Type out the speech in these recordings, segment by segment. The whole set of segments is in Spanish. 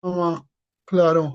Mamá, claro.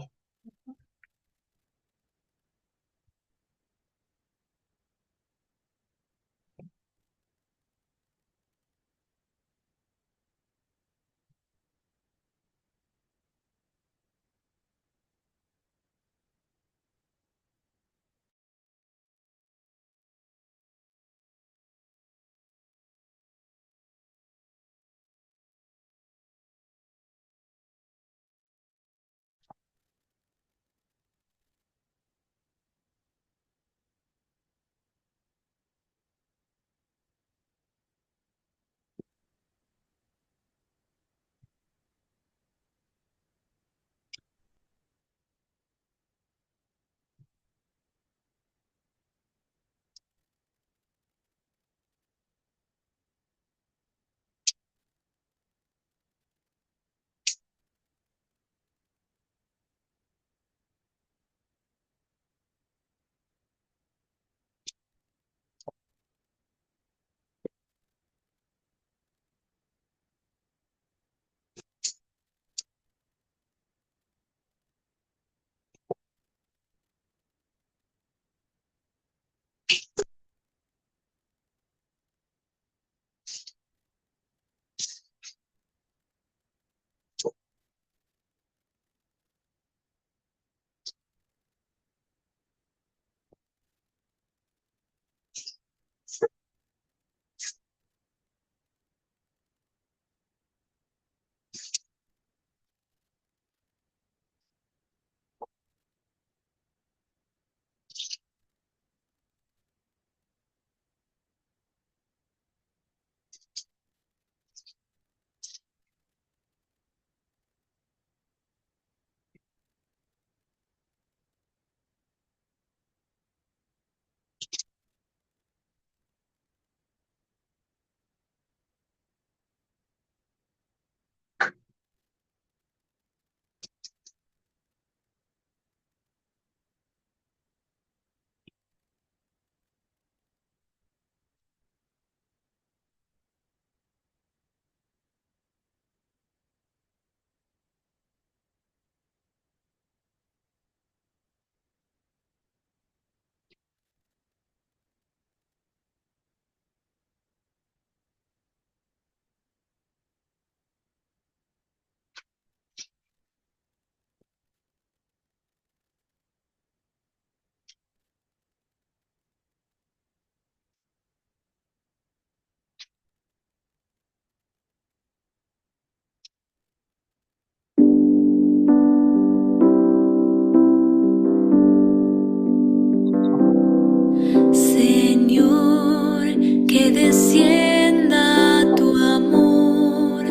Señor, que descienda tu amor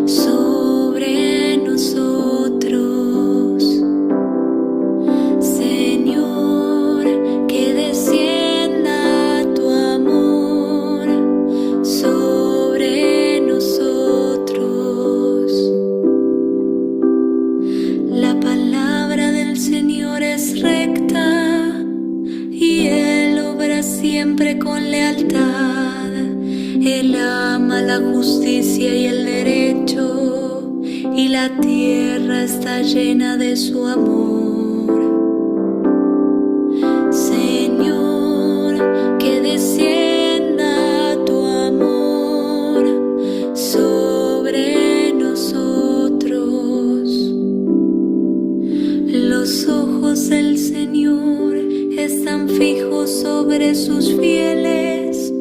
sobre nosotros. Señor, que descienda tu amor sobre nosotros. La palabra del Señor es recta y Él obra siempre con lealtad. Él ama la justicia y el derecho, y la tierra está llena de su amor. Señor, que descienda tu amor sobre nosotros. Los ojos del Señor están fijos sobre sus fieles,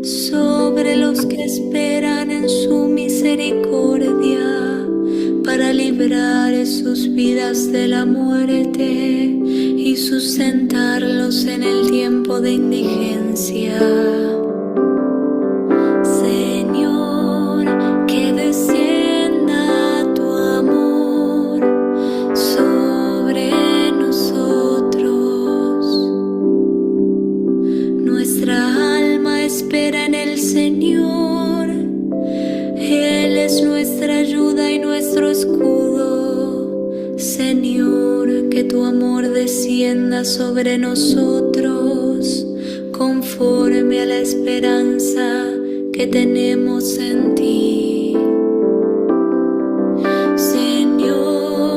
sobre los que esperan en su misericordia, para librar sus vidas de la muerte y sustentarlos en el tiempo de indigencia. Señor, que descienda tu amor sobre nosotros. Nuestra alma espera en el Señor. Él es nuestra ayuda y nuestro escudo. Señor, que tu amor descienda sobre nosotros, conforme a la esperanza que tenemos en ti. Señor,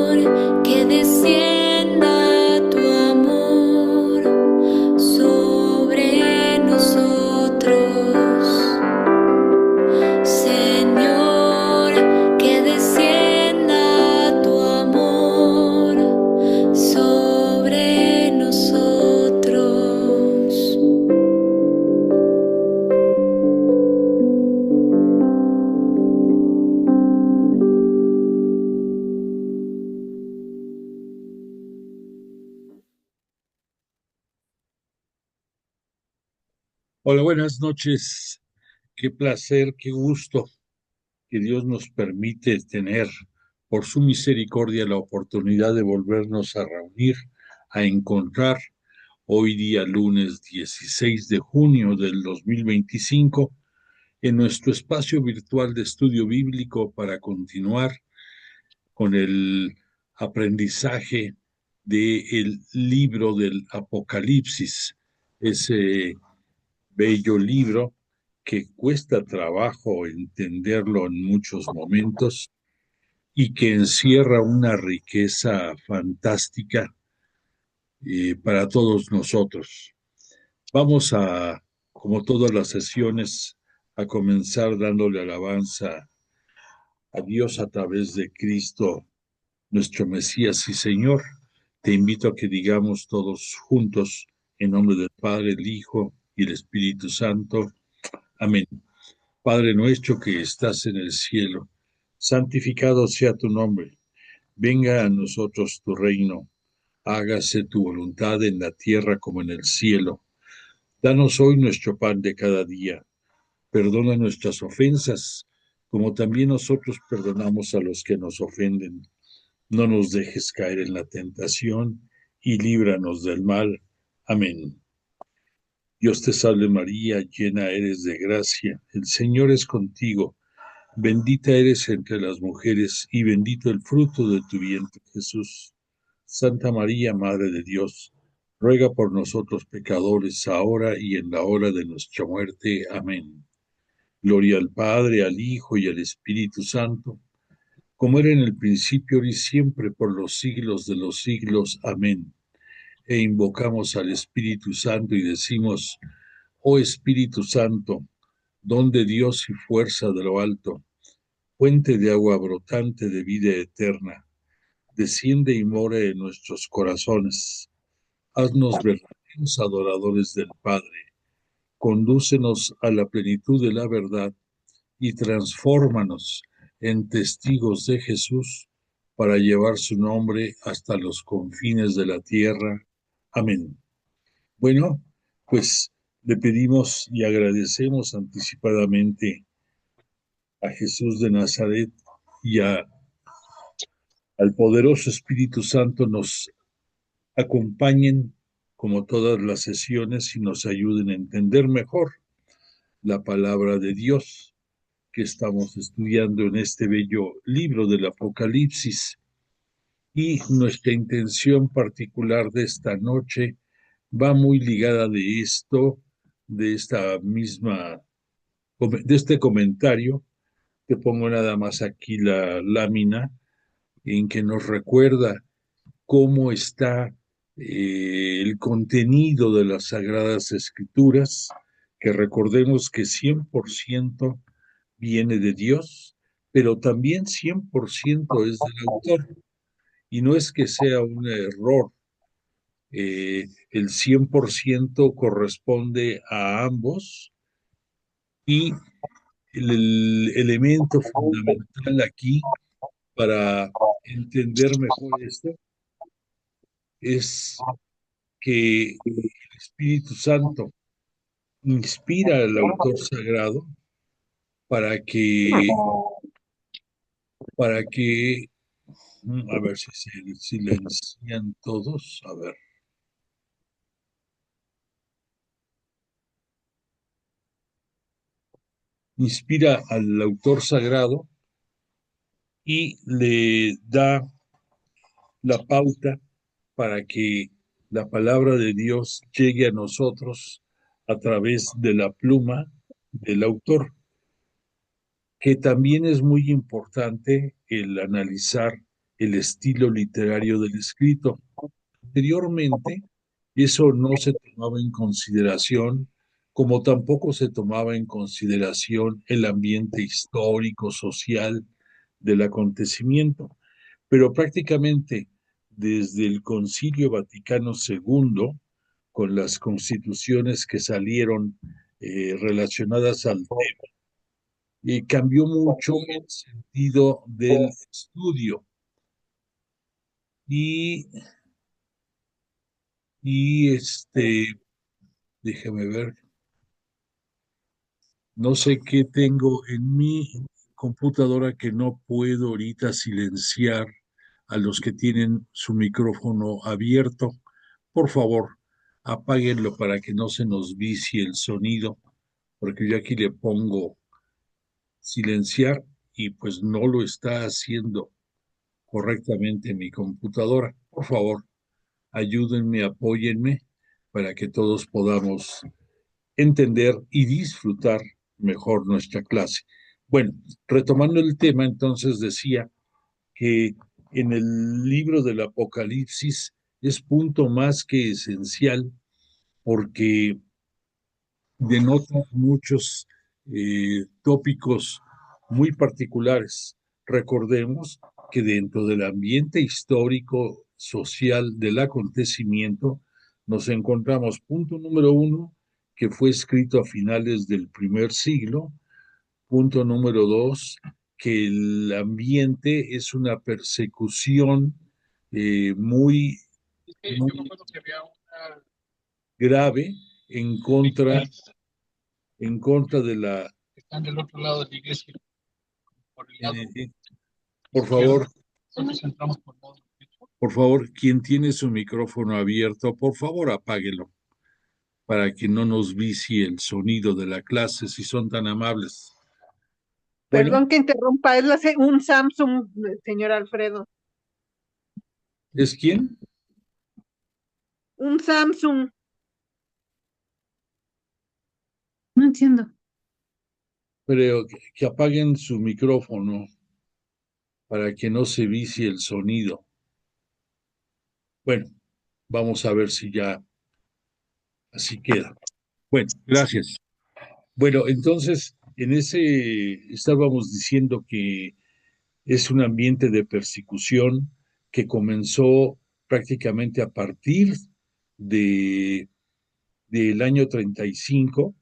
Señor, que descienda tu amor sobre nosotros. Hola, buenas noches. Qué placer, qué gusto que Dios nos permite tener, por su misericordia, la oportunidad de volvernos a reunir, a encontrar hoy día lunes 16 de junio del 2025 en nuestro espacio virtual de estudio bíblico para continuar con el aprendizaje del libro del Apocalipsis, ese bello libro que cuesta trabajo entenderlo en muchos momentos y que encierra una riqueza fantástica para todos nosotros. Vamos a, como todas las sesiones, a comenzar dándole alabanza a Dios a través de Cristo, nuestro Mesías y Señor. Te invito a que digamos todos juntos, en nombre del Padre, el Hijo y el Espíritu Santo. Amén. Padre nuestro que estás en el cielo, santificado sea tu nombre. Venga a nosotros tu reino. Hágase tu voluntad en la tierra como en el cielo. Danos hoy nuestro pan de cada día. Perdona nuestras ofensas, como también nosotros perdonamos a los que nos ofenden. No nos dejes caer en la tentación y líbranos del mal. Amén. Dios te salve María, llena eres de gracia. El Señor es contigo. Bendita eres entre las mujeres y bendito el fruto de tu vientre, Jesús. Santa María, Madre de Dios, ruega por nosotros pecadores, ahora y en la hora de nuestra muerte. Amén. Gloria al Padre, al Hijo y al Espíritu Santo, como era en el principio, ahora y siempre, por los siglos de los siglos. Amén. E invocamos al Espíritu Santo y decimos: oh Espíritu Santo, don de Dios y fuerza de lo alto, fuente de agua brotante de vida eterna, desciende y mora en nuestros corazones. Haznos verdaderos adoradores del Padre. Condúcenos a la plenitud de la verdad y transfórmanos en testigos de Jesús para llevar su nombre hasta los confines de la tierra. Amén. Bueno, pues le pedimos y agradecemos anticipadamente a Jesús de Nazaret y al poderoso Espíritu Santo nos acompañen como todas las sesiones y nos ayuden a entender mejor la palabra de Dios que estamos estudiando en este bello libro del Apocalipsis. Y nuestra intención particular de esta noche va muy ligada de esto, de esta misma, de este comentario. Te pongo nada más aquí la lámina en que nos recuerda cómo está el contenido de las Sagradas Escrituras, que recordemos que 100% viene de Dios, pero también 100% es del autor. Y no es que sea un error, el 100% corresponde a ambos y el elemento fundamental aquí para entender mejor esto es que el Espíritu Santo inspira al autor sagrado para que, para que, a ver si se silencian todos, a ver, inspira al autor sagrado y le da la pauta para que la palabra de Dios llegue a nosotros a través de la pluma del autor, que también es muy importante el analizar el estilo literario del escrito. Anteriormente, eso no se tomaba en consideración como tampoco se tomaba en consideración el ambiente histórico, social del acontecimiento. Pero prácticamente desde el Concilio Vaticano II, con las constituciones que salieron relacionadas al tema, cambió mucho el sentido del estudio y, y déjeme ver, no sé qué tengo en mi computadora que no puedo ahorita silenciar a los que tienen su micrófono abierto. Por favor, apáguenlo para que no se nos vicie el sonido, porque yo aquí le pongo silenciar y pues no lo está haciendo correctamente mi computadora. Por favor, ayúdenme, apóyenme para que todos podamos entender y disfrutar mejor nuestra clase. Bueno, retomando el tema, entonces decía que en el libro del Apocalipsis es punto más que esencial porque denota muchos tópicos muy particulares. Recordemos que dentro del ambiente histórico social del acontecimiento nos encontramos, punto número uno, que fue escrito a finales del primer siglo. Punto número dos, que el ambiente es una persecución muy, muy grave en contra de la... Están del otro lado de la iglesia, por el lado por favor, por favor, quien tiene su micrófono abierto, por favor apáguelo para que no nos vicie el sonido de la clase, si son tan amables. Bueno, Perdón que interrumpa, es un Samsung, señor Alfredo. ¿es quién? Un Samsung. No entiendo. Pero que apaguen su micrófono para que no se vicie el sonido. Bueno, vamos a ver si ya así queda. Bueno, gracias. Bueno, entonces, en ese estábamos diciendo que es un ambiente de persecución que comenzó prácticamente a partir de, del año 35,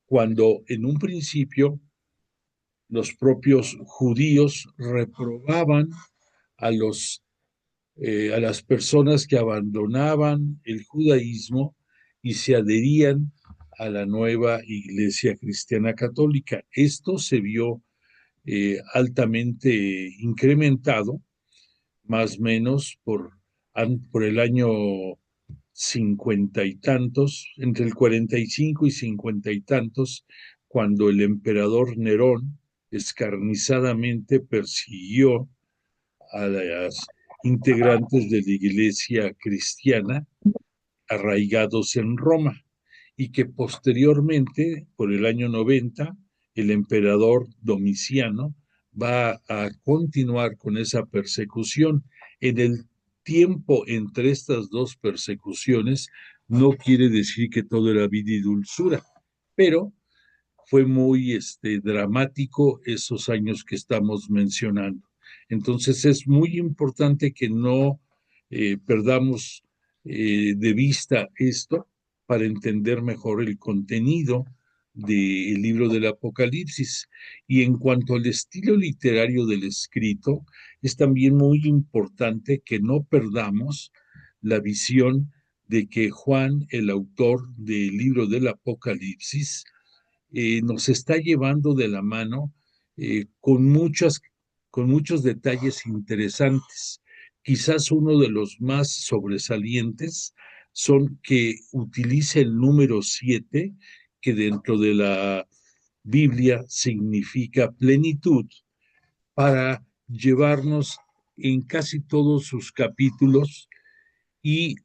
cuando en un principio los propios judíos reprobaban a a las personas que abandonaban el judaísmo y se adherían a la nueva Iglesia Cristiana Católica. Esto se vio altamente incrementado, más o menos por el año 50 y tantos, entre el 45 y 50 y tantos, cuando el emperador Nerón escarnizadamente persiguió a las integrantes de la iglesia cristiana arraigados en Roma y que posteriormente, por el año 90, el emperador Domiciano va a continuar con esa persecución. En el tiempo entre estas dos persecuciones no quiere decir que todo era vida y dulzura, pero fue muy dramático esos años que estamos mencionando. Entonces es muy importante que no perdamos de vista esto para entender mejor el contenido del libro del Apocalipsis. Y en cuanto al estilo literario del escrito, es también muy importante que no perdamos la visión de que Juan, el autor del libro del Apocalipsis, nos está llevando de la mano con muchos detalles interesantes. Quizás uno de los más sobresalientes son que utiliza el número 7, que dentro de la Biblia significa plenitud, para llevarnos en casi todos sus capítulos y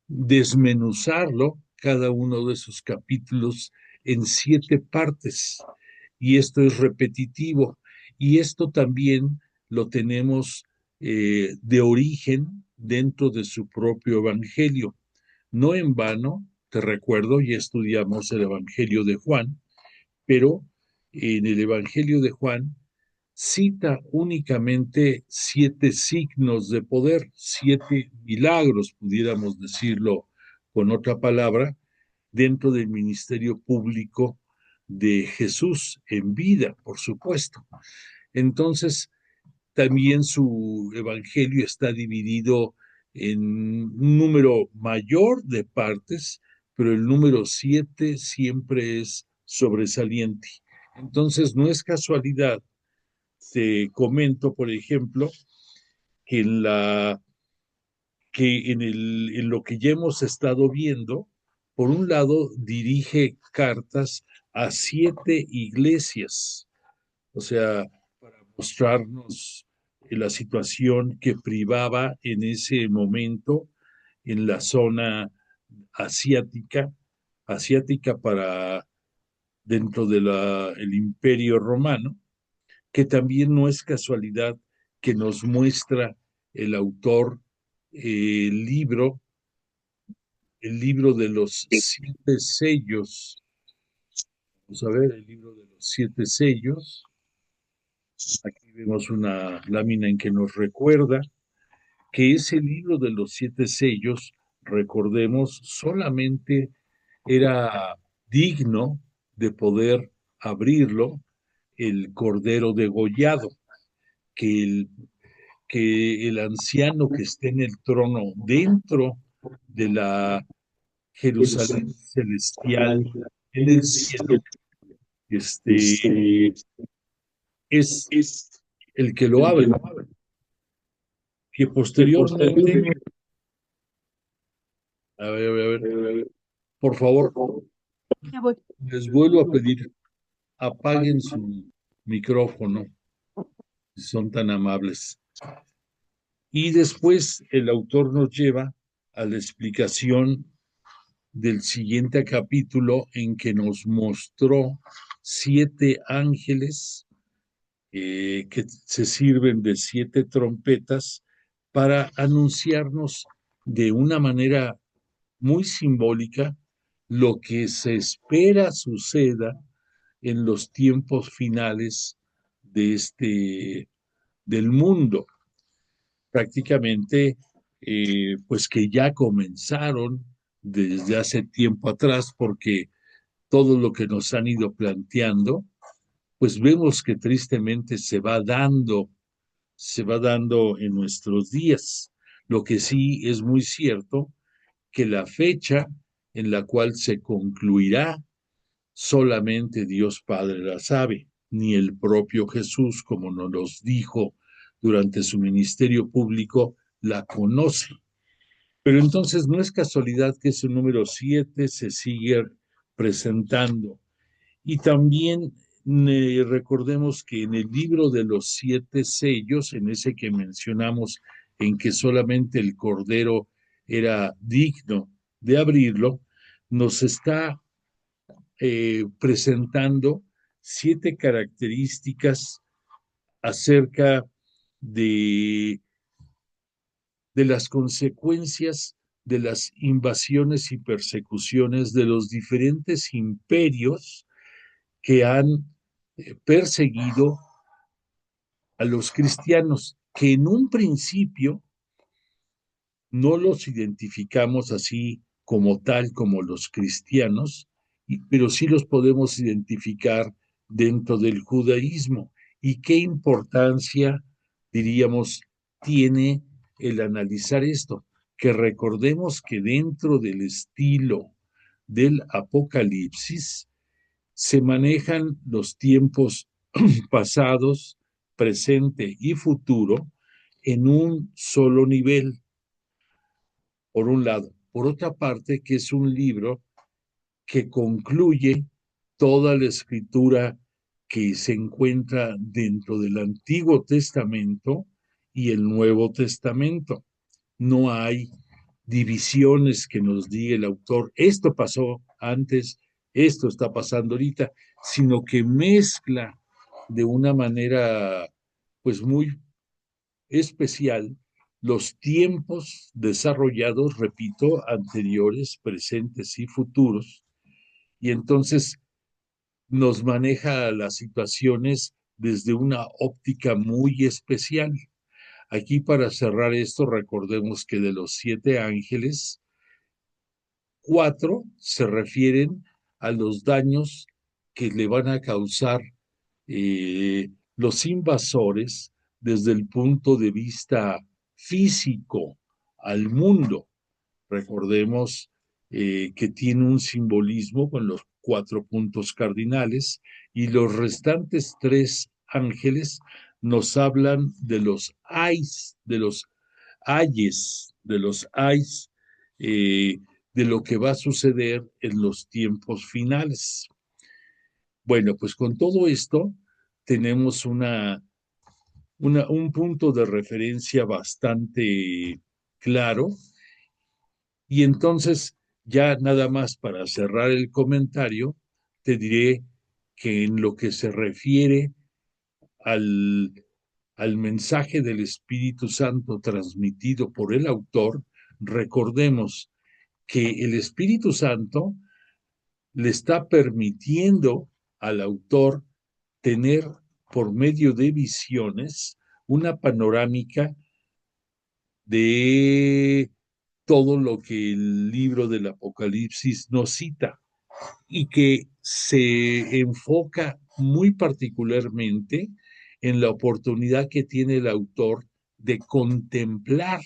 desmenuzarlo, cada uno de sus capítulos, en 7 partes. Y esto es repetitivo. Y esto también lo tenemos de origen dentro de su propio evangelio. No en vano, te recuerdo, ya estudiamos el Evangelio de Juan, pero en el Evangelio de Juan cita únicamente 7 signos de poder, 7 milagros, pudiéramos decirlo con otra palabra, dentro del ministerio público de Jesús en vida, por supuesto. Entonces, también su evangelio está dividido en un número mayor de partes, pero el número 7 siempre es sobresaliente. Entonces, no es casualidad. Te comento, por ejemplo, que en lo que ya hemos estado viendo, por un lado, dirige cartas a 7 iglesias, o sea, para mostrarnos la situación que privaba en ese momento en la zona asiática, asiática para dentro del Imperio Romano, que también no es casualidad que nos muestra el autor el libro de los 7 sellos. Vamos a ver, el libro de los 7 sellos. Aquí vemos una lámina en que nos recuerda que ese libro de los 7 sellos, recordemos, solamente era digno de poder abrirlo el cordero degollado, que el anciano que esté en el trono dentro de la Jerusalén celestial en el cielo, es el que lo abre, que posteriormente, a ver, por favor, Ya voy. les vuelvo a pedir, apaguen su micrófono, si son tan amables. Y después el autor nos lleva a la explicación del siguiente capítulo en que nos mostró 7 ángeles que se sirven de 7 trompetas para anunciarnos de una manera muy simbólica lo que se espera suceda en los tiempos finales del mundo. Prácticamente, pues que ya comenzaron desde hace tiempo atrás, porque todo lo que nos han ido planteando, pues vemos que tristemente se va dando en nuestros días. Lo que sí es muy cierto, que la fecha en la cual se concluirá, solamente Dios Padre la sabe, ni el propio Jesús, como nos los dijo durante su ministerio público, la conoce. Pero entonces no es casualidad que ese número 7 se sigue presentando. Y también recordemos que en el libro de los 7 sellos, en ese que mencionamos, en que solamente el Cordero era digno de abrirlo, nos está presentando 7 características acerca de, de las consecuencias de las invasiones y persecuciones de los diferentes imperios que han perseguido a los cristianos, que en un principio no los identificamos así como tal como los cristianos, pero sí los podemos identificar dentro del judaísmo. ¿Y qué importancia, diríamos, tiene el analizar esto? Que recordemos que dentro del estilo del Apocalipsis se manejan los tiempos pasados, presente y futuro en un solo nivel, por un lado. Por otra parte, que es un libro que concluye toda la escritura que se encuentra dentro del Antiguo Testamento y el Nuevo Testamento. No hay divisiones que nos diga el autor, esto pasó antes, esto está pasando ahorita, sino que mezcla de una manera pues muy especial los tiempos desarrollados, repito, anteriores, presentes y futuros, y entonces nos maneja las situaciones desde una óptica muy especial. Aquí, para cerrar esto, recordemos que de los 7 ángeles, 4 se refieren a los daños que le van a causar los invasores desde el punto de vista físico al mundo. Recordemos que tiene un simbolismo con los 4 puntos cardinales, y los restantes 3 ángeles nos hablan de los ayes, de los ayes, de lo que va a suceder en los tiempos finales. Bueno, pues con todo esto tenemos un punto de referencia bastante claro, y entonces ya nada más para cerrar el comentario, te diré que en lo que se refiere al, al mensaje del Espíritu Santo transmitido por el autor, recordemos que el Espíritu Santo le está permitiendo al autor tener, por medio de visiones, una panorámica de todo lo que el libro del Apocalipsis nos cita, y que se enfoca muy particularmente en la oportunidad que tiene el autor de contemplar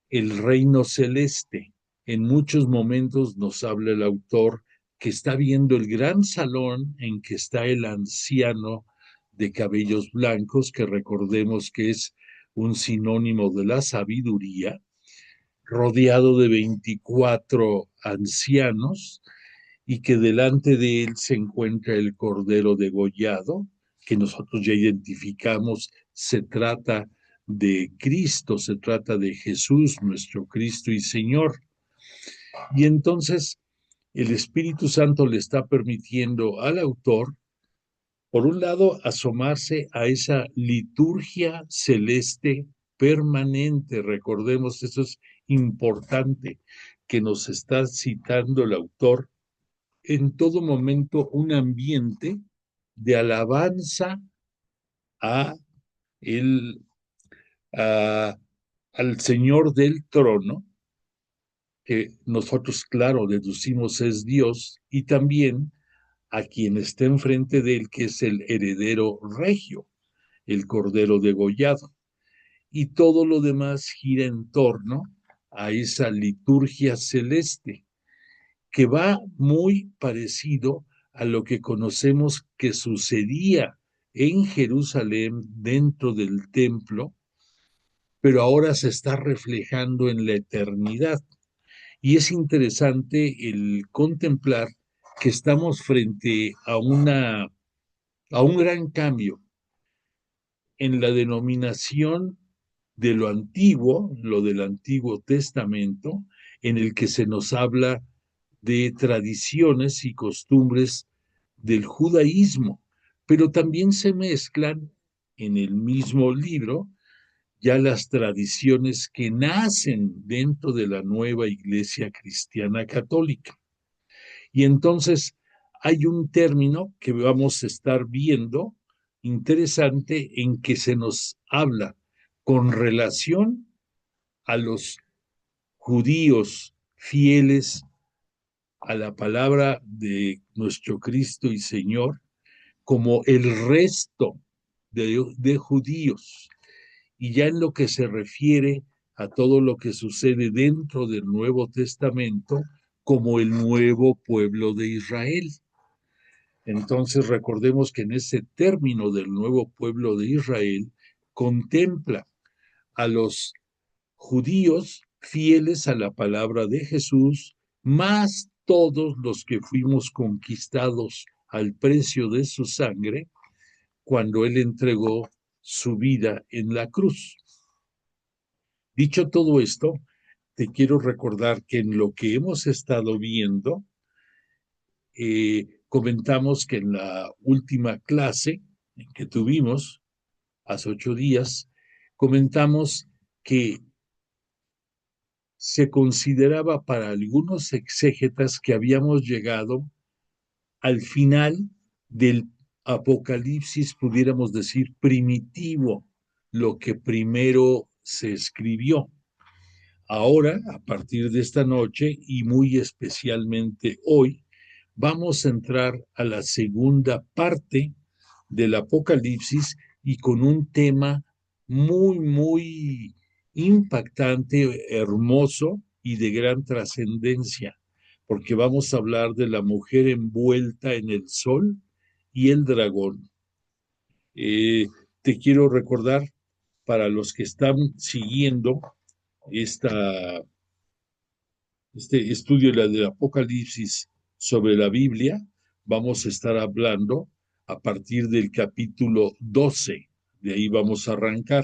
el reino celeste. En muchos momentos nos habla el autor que está viendo el gran salón en que está el anciano de cabellos blancos, que recordemos que es un sinónimo de la sabiduría, rodeado de 24 ancianos, y que delante de él se encuentra el cordero degollado, que nosotros ya identificamos. Se trata de Cristo, se trata de Jesús, nuestro Cristo y Señor. Y entonces el Espíritu Santo le está permitiendo al autor, por un lado, asomarse a esa liturgia celeste permanente. Recordemos, eso es importante, que nos está citando el autor en todo momento un ambiente de alabanza a el, a, al Señor del trono, que nosotros, claro, deducimos es Dios, y también a quien está enfrente de él, que es el heredero regio, el cordero degollado. Y todo lo demás gira en torno a esa liturgia celeste, que va muy parecido a lo que conocemos que sucedía en Jerusalén dentro del templo, pero ahora se está reflejando en la eternidad. Y es interesante el contemplar que estamos frente a un gran cambio en la denominación de lo antiguo, lo del Antiguo Testamento, en el que se nos habla de tradiciones y costumbres del judaísmo, pero también se mezclan en el mismo libro ya las tradiciones que nacen dentro de la nueva Iglesia Cristiana Católica. Y entonces hay un término que vamos a estar viendo interesante, en que se nos habla con relación a los judíos fieles a la palabra de nuestro Cristo y Señor, como el resto de judíos. Y ya en lo que se refiere a todo lo que sucede dentro del Nuevo Testamento, como el nuevo pueblo de Israel. Entonces recordemos que en ese término del nuevo pueblo de Israel contempla a los judíos fieles a la palabra de Jesús, más todos los que fuimos conquistados al precio de su sangre cuando él entregó su vida en la cruz. Dicho todo esto, te quiero recordar que en lo que hemos estado viendo, comentamos que en la última clase que tuvimos, hace 8 días, comentamos que se consideraba para algunos exégetas que habíamos llegado al final del Apocalipsis, pudiéramos decir, primitivo, lo que primero se escribió. Ahora, a partir de esta noche y muy especialmente hoy, vamos a entrar a la segunda parte del Apocalipsis y con un tema muy, muy impactante, hermoso y de gran trascendencia, porque vamos a hablar de la mujer envuelta en el sol y el dragón. Te quiero recordar, para los que están siguiendo esta, este estudio del Apocalipsis sobre la Biblia, vamos a estar hablando a partir del capítulo 12. De ahí vamos a arrancar.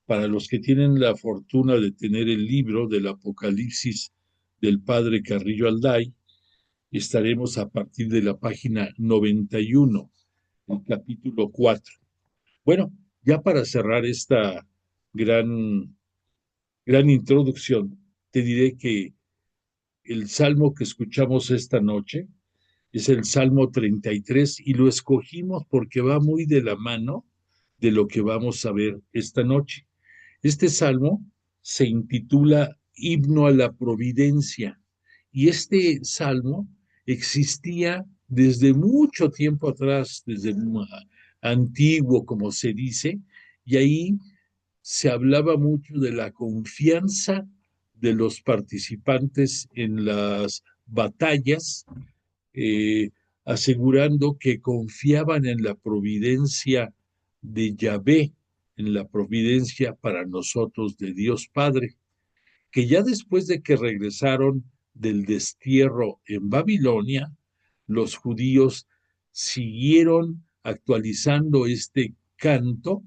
Para los que tienen la fortuna de tener el libro del Apocalipsis del padre Carrillo Alday, estaremos a partir de la página 91, el capítulo 4. Bueno, ya para cerrar esta gran, gran introducción, te diré que el salmo que escuchamos esta noche es el Salmo 33 y lo escogimos porque va muy de la mano de lo que vamos a ver esta noche. Este salmo se intitula Himno a la Providencia y este salmo existía desde mucho tiempo atrás, desde antiguo, como se dice, y ahí se hablaba mucho de la confianza de los participantes en las batallas, eh, asegurando que confiaban en la providencia de Yahvé, en la providencia para nosotros de Dios Padre, que ya después de que regresaron del destierro en Babilonia, los judíos siguieron actualizando este canto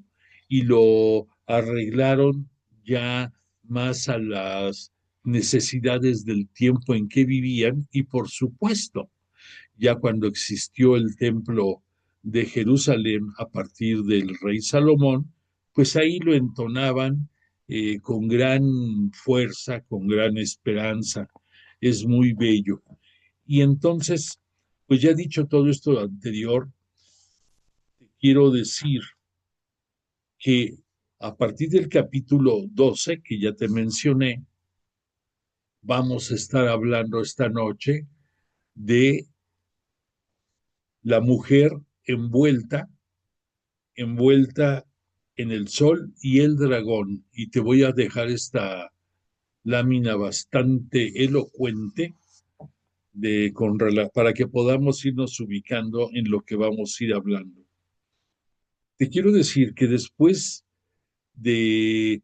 y lo arreglaron ya más a las necesidades del tiempo en que vivían y por supuesto, ya cuando existió el templo de Jerusalén a partir del rey Salomón, pues ahí lo entonaban con gran fuerza, con gran esperanza. Es muy bello. Y entonces, pues ya dicho todo esto anterior, quiero decir que a partir del capítulo 12, que ya te mencioné, vamos a estar hablando esta noche de la mujer envuelta, envuelta en el sol y el dragón. Y te voy a dejar esta lámina bastante elocuente para que podamos irnos ubicando en lo que vamos a ir hablando. Te quiero decir que después de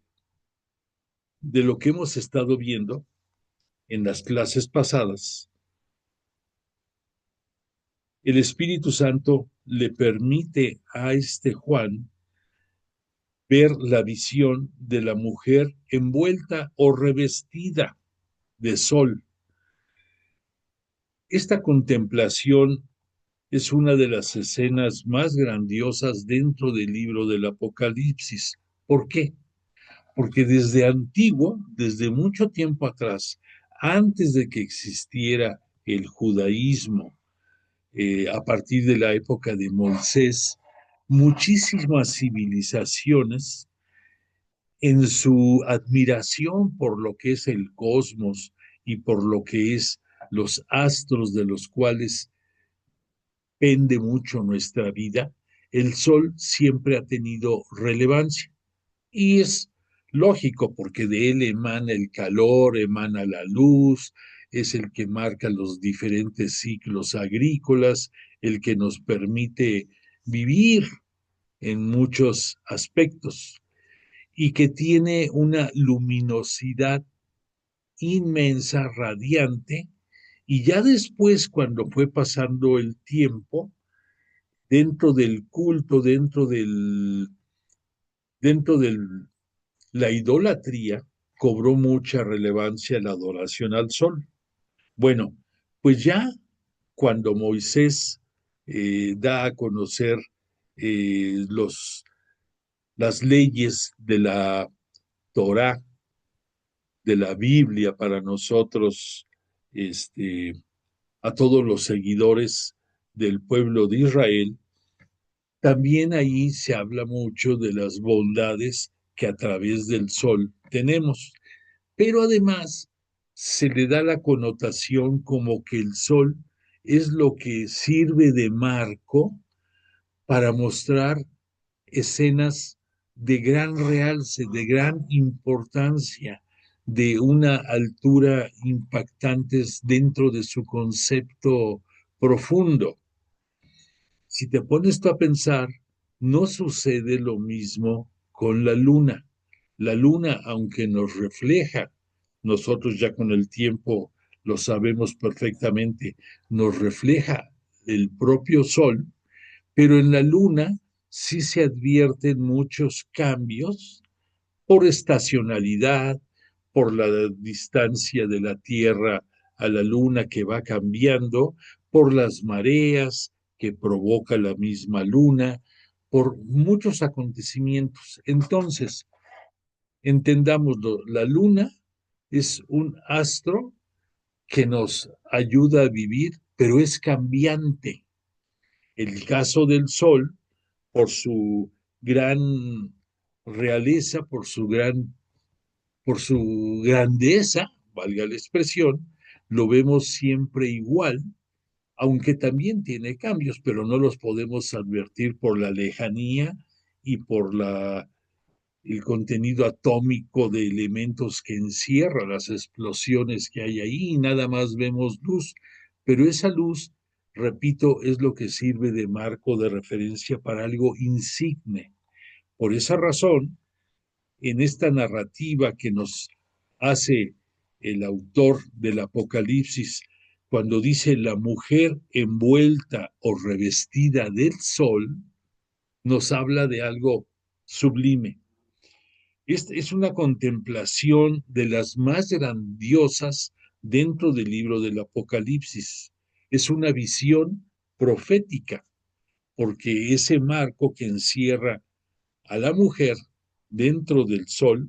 lo que hemos estado viendo en las clases pasadas, el Espíritu Santo le permite a este Juan ver la visión de la mujer envuelta o revestida de sol. Esta contemplación es una de las escenas más grandiosas dentro del libro del Apocalipsis. ¿Por qué? Porque desde antiguo, desde mucho tiempo atrás, antes de que existiera el judaísmo, a partir de la época de Moisés, muchísimas civilizaciones, en su admiración por lo que es el cosmos y por lo que es los astros de los cuales pende mucho nuestra vida, el sol siempre ha tenido relevancia. Y es lógico porque de él emana el calor, emana la luz, es el que marca los diferentes ciclos agrícolas, el que nos permite vivir en muchos aspectos y que tiene una luminosidad inmensa, radiante, y ya después, cuando fue pasando el tiempo, dentro del culto, dentro de la idolatría, cobró mucha relevancia la adoración al sol. Bueno, pues ya cuando Moisés da a conocer los las leyes de la Torá, de la Biblia para nosotros, a todos los seguidores del pueblo de Israel, también ahí se habla mucho de las bondades que a través del sol tenemos, pero además se le da la connotación como que el sol es lo que sirve de marco para mostrar escenas de gran realce, de gran importancia, de una altura impactantes dentro de su concepto profundo. Si te pones tú a pensar, no sucede lo mismo con la luna. La luna, aunque nos refleja, nosotros ya con el tiempo lo sabemos perfectamente, nos refleja el propio sol, pero en la luna sí se advierten muchos cambios por estacionalidad, por la distancia de la Tierra a la Luna que va cambiando, por las mareas que provoca la misma Luna, por muchos acontecimientos. Entonces, entendámoslo, la Luna es un astro que nos ayuda a vivir, pero es cambiante. El caso del Sol, por su gran realeza, por su grandeza, valga la expresión, lo vemos siempre igual, aunque también tiene cambios, pero no los podemos advertir por la lejanía y por el contenido atómico de elementos que encierra, las explosiones que hay ahí, y nada más vemos luz, pero esa luz, repito, es lo que sirve de marco de referencia para algo insigne. Por esa razón, en esta narrativa que nos hace el autor del Apocalipsis, cuando dice la mujer envuelta o revestida del sol, nos habla de algo sublime. Es una contemplación de las más grandiosas dentro del libro del Apocalipsis. Es una visión profética, porque ese marco que encierra a la mujer dentro del sol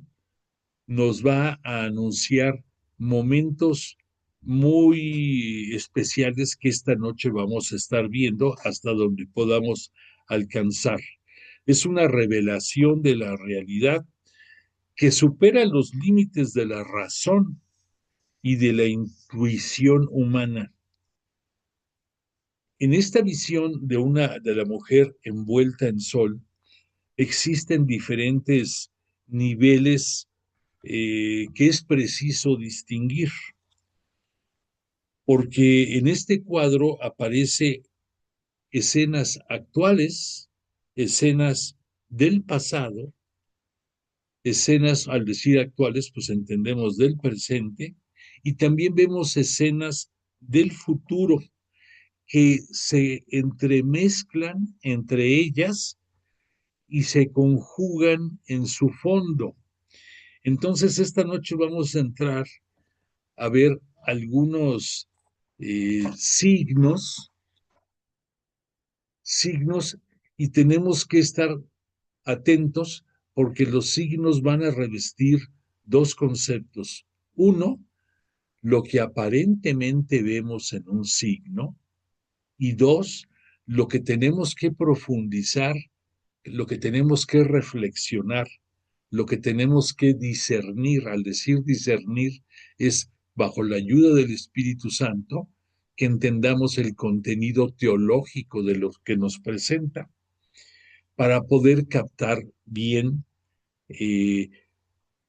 nos va a anunciar momentos muy especiales que esta noche vamos a estar viendo hasta donde podamos alcanzar. Es una revelación de la realidad que supera los límites de la razón y de la intuición humana. En esta visión de la mujer envuelta en sol, existen diferentes niveles que es preciso distinguir, porque en este cuadro aparece escenas actuales, escenas del pasado, escenas, al decir actuales, pues entendemos del presente, y también vemos escenas del futuro que se entremezclan entre ellas y se conjugan en su fondo. Entonces, esta noche vamos a entrar a ver algunos signos, y tenemos que estar atentos porque los signos van a revestir dos conceptos. Uno, lo que aparentemente vemos en un signo, y dos, lo que tenemos que profundizar, lo que tenemos que reflexionar, lo que tenemos que discernir. Al decir discernir, es bajo la ayuda del Espíritu Santo que entendamos el contenido teológico de lo que nos presenta para poder captar bien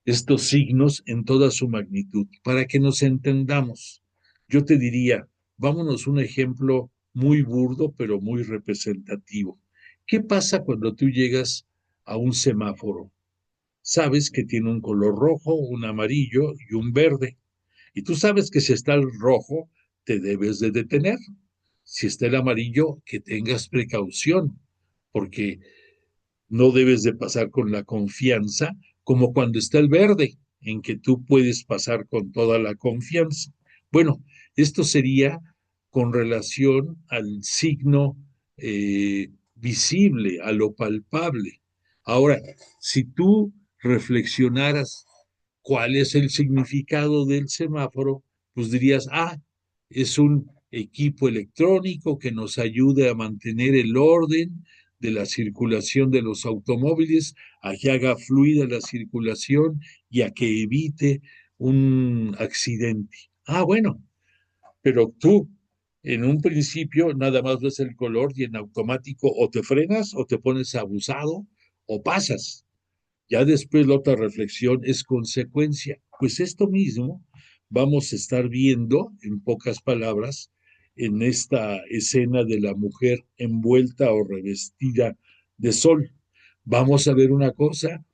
estos signos en toda su magnitud, para que nos entendamos. Yo te diría, vámonos un ejemplo muy burdo, pero muy representativo. ¿Qué pasa cuando tú llegas a un semáforo? Sabes que tiene un color rojo, un amarillo y un verde. Y tú sabes que si está el rojo, te debes de detener. Si está el amarillo, que tengas precaución, porque no debes de pasar con la confianza como cuando está el verde, en que tú puedes pasar con toda la confianza. Bueno, esto sería con relación al signo visible, a lo palpable. Ahora, si tú reflexionaras cuál es el significado del semáforo, pues dirías, ah, es un equipo electrónico que nos ayude a mantener el orden de la circulación de los automóviles, a que haga fluida la circulación y a que evite un accidente. Ah, bueno, pero tú en un principio nada más ves el color y en automático o te frenas o te pones abusado o pasas. Ya después la otra reflexión es consecuencia. Pues esto mismo vamos a estar viendo, en pocas palabras, en esta escena de la mujer envuelta o revestida de sol. Vamos a ver una cosa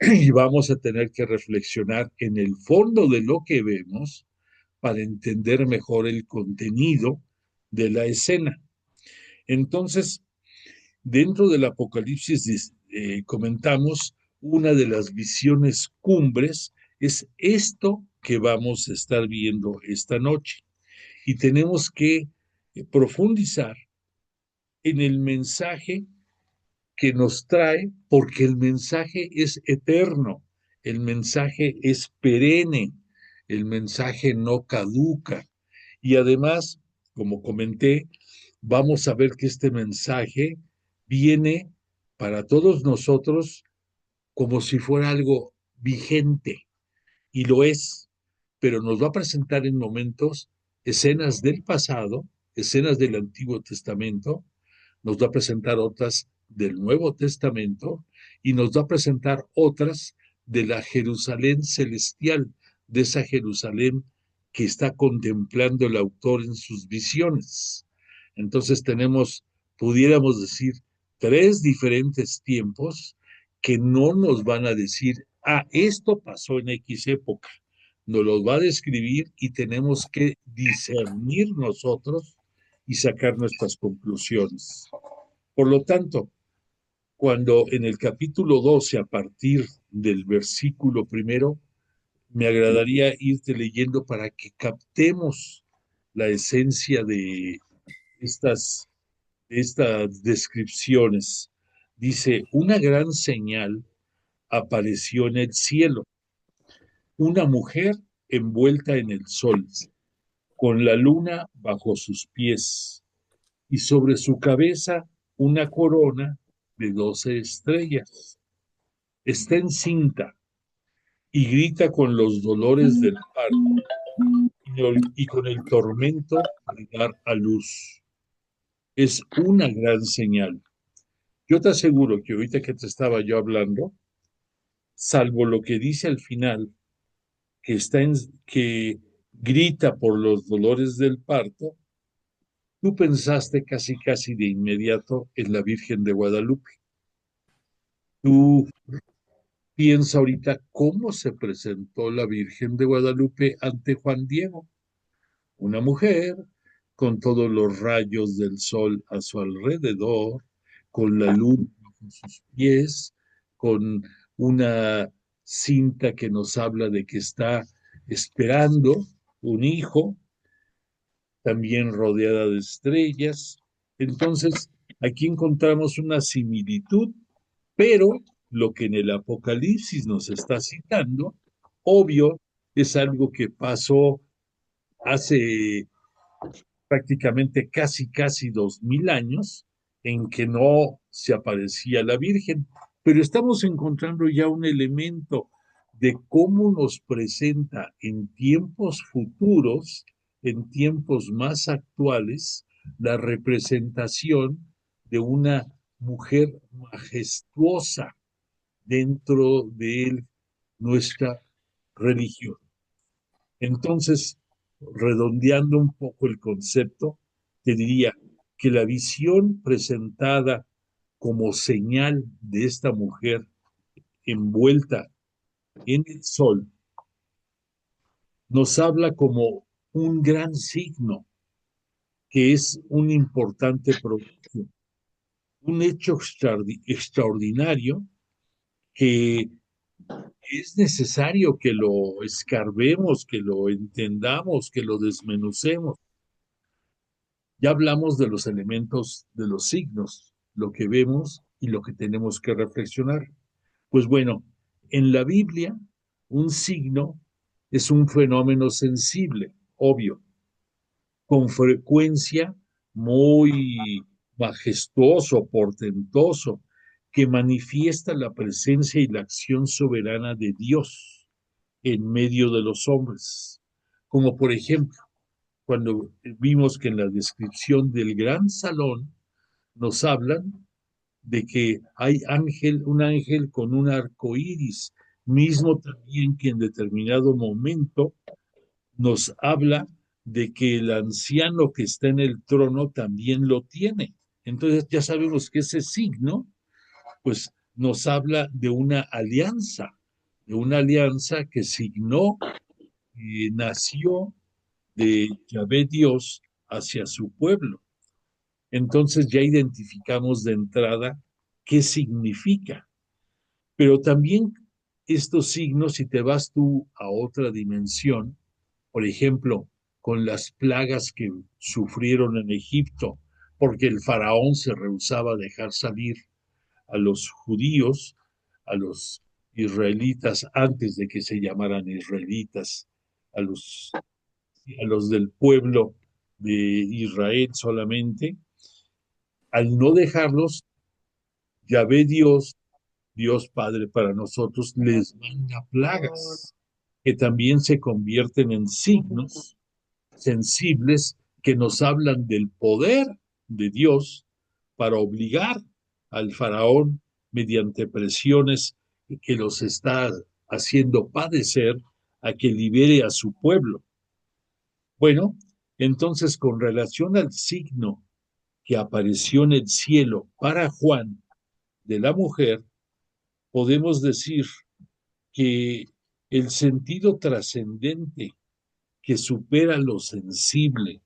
y vamos a tener que reflexionar en el fondo de lo que vemos para entender mejor el contenido de la escena. Entonces, dentro del Apocalipsis comentamos una de las visiones cumbres es esto que vamos a estar viendo esta noche. Y tenemos que profundizar en el mensaje que nos trae, porque el mensaje es eterno, el mensaje es perenne, el mensaje no caduca. Y además, como comenté, vamos a ver que este mensaje viene para todos nosotros como si fuera algo vigente, y lo es, pero nos va a presentar en momentos escenas del pasado, escenas del Antiguo Testamento, nos va a presentar otras del Nuevo Testamento y nos va a presentar otras de la Jerusalén celestial, de esa Jerusalén que está contemplando el autor en sus visiones. Entonces tenemos, pudiéramos decir, tres diferentes tiempos que no nos van a decir, ah, esto pasó en X época. Nos lo va a describir y tenemos que discernir nosotros y sacar nuestras conclusiones. Por lo tanto, cuando en el capítulo 12, a partir del versículo primero, me agradaría irte leyendo para que captemos la esencia de estas descripciones. Dice, una gran señal apareció en el cielo, una mujer envuelta en el sol, con la luna bajo sus pies, y sobre su cabeza una corona de 12 estrellas. Está encinta y grita con los dolores del parto y con el tormento de dar a luz. Es una gran señal. Yo te aseguro que ahorita que te estaba yo hablando, salvo lo que dice al final, que grita por los dolores del parto, tú pensaste casi casi de inmediato en la Virgen de Guadalupe. Tú piensa ahorita cómo se presentó la Virgen de Guadalupe ante Juan Diego, una mujer con todos los rayos del sol a su alrededor, con la luna en sus pies, con una cinta que nos habla de que está esperando un hijo, también rodeada de estrellas. Entonces, aquí encontramos una similitud, pero lo que en el Apocalipsis nos está citando, obvio, es algo que pasó hace prácticamente casi 2000 años, en que no se aparecía la Virgen, pero estamos encontrando ya un elemento de cómo nos presenta en tiempos futuros, en tiempos más actuales, la representación de una mujer majestuosa dentro de nuestra religión. Entonces, redondeando un poco el concepto, te diría que la visión presentada como señal de esta mujer envuelta en el sol nos habla como un gran signo, que es un importante producto, un hecho extraordinario que es necesario que lo escarbemos, que lo entendamos, que lo desmenucemos. Ya hablamos de los elementos de los signos. Lo que vemos y lo que tenemos que reflexionar. Pues bueno, en la Biblia, un signo es un fenómeno sensible, obvio, con frecuencia muy majestuoso, portentoso, que manifiesta la presencia y la acción soberana de Dios en medio de los hombres. Como por ejemplo, cuando vimos que en la descripción del gran salón nos hablan de que hay un ángel con un arco iris, mismo también que en determinado momento nos habla de que el anciano que está en el trono también lo tiene. Entonces ya sabemos que ese signo, pues nos habla de una alianza que signó, nació de Yahvé Dios hacia su pueblo. Entonces ya identificamos de entrada qué significa. Pero también estos signos, si te vas tú a otra dimensión, por ejemplo, con las plagas que sufrieron en Egipto, porque el faraón se rehusaba a dejar salir a los judíos, a los israelitas, antes de que se llamaran israelitas, a los del pueblo de Israel solamente, al no dejarlos, Yahvé Dios, Dios Padre para nosotros, les manda plagas que también se convierten en signos sensibles que nos hablan del poder de Dios para obligar al faraón mediante presiones que los está haciendo padecer a que libere a su pueblo. Bueno, entonces con relación al signo que apareció en el cielo para Juan de la mujer, podemos decir que el sentido trascendente que supera lo sensible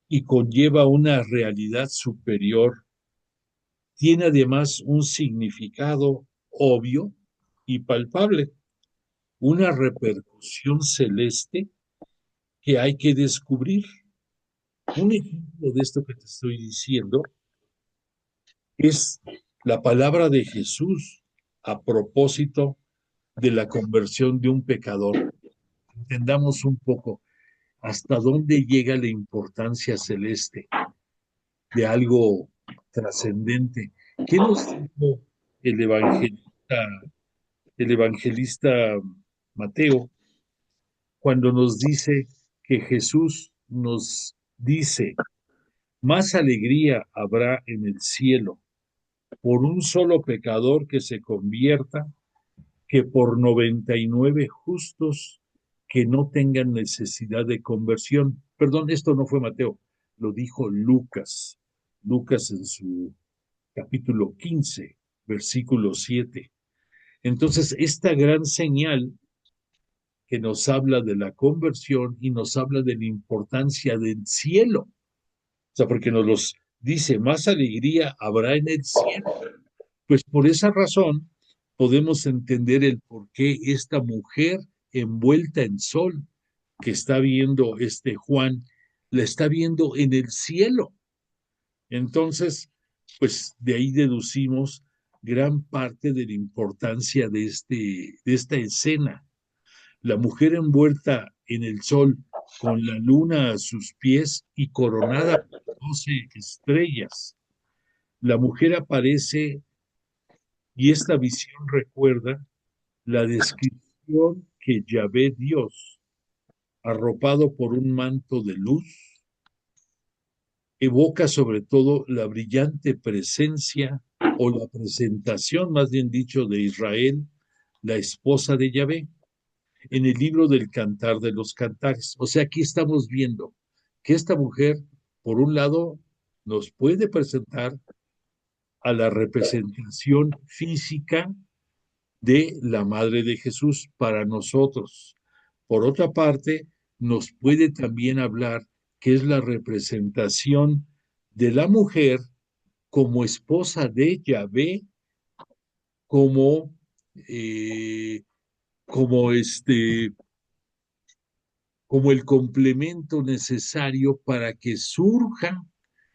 y conlleva una realidad superior, tiene además un significado obvio y palpable, una repercusión celeste que hay que descubrir. Un ejemplo de esto que te estoy diciendo es la palabra de Jesús a propósito de la conversión de un pecador. Entendamos un poco hasta dónde llega la importancia celeste de algo trascendente. ¿Qué nos dijo el evangelista, el evangelista Mateo cuando nos dice que Jesús nos dice, más alegría habrá en el cielo por un solo pecador que se convierta que por 99 justos que no tengan necesidad de conversión? Perdón, esto no fue Mateo, lo dijo Lucas. Lucas en su capítulo 15, versículo 7. Entonces, esta gran señal que nos habla de la conversión y nos habla de la importancia del cielo, o sea, porque nos los dice, más alegría habrá en el cielo. Pues por esa razón podemos entender el por qué esta mujer envuelta en sol que está viendo este Juan, la está viendo en el cielo. Entonces, pues de ahí deducimos gran parte de la importancia de esta escena. La mujer envuelta en el sol con la luna a sus pies y coronada por 12 estrellas. La mujer aparece y esta visión recuerda la descripción que Yahvé Dios, arropado por un manto de luz, evoca sobre todo la brillante presencia o la presentación, más bien dicho, de Israel, la esposa de Yahvé, en el libro del Cantar de los Cantares. O sea, aquí estamos viendo que esta mujer, por un lado, nos puede presentar a la representación física de la Madre de Jesús para nosotros. Por otra parte, nos puede también hablar que es la representación de la mujer como esposa de Yahvé, como, eh, como, como el complemento necesario para que surja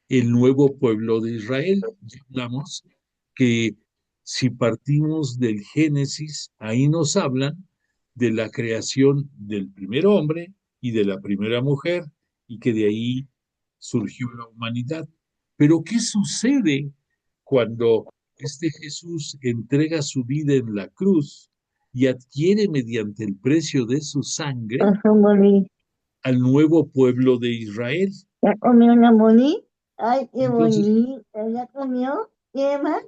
el nuevo pueblo de Israel. Ya hablamos que si partimos del Génesis, ahí nos hablan de la creación del primer hombre y de la primera mujer, y que de ahí surgió la humanidad. Pero ¿qué sucede cuando este Jesús entrega su vida en la cruz y adquiere mediante el precio de su sangre Morí. al nuevo pueblo de Israel? ¿Ya comió una morí? Ay, qué Entonces, bonita. ¿Ya comió? ¿Qué más?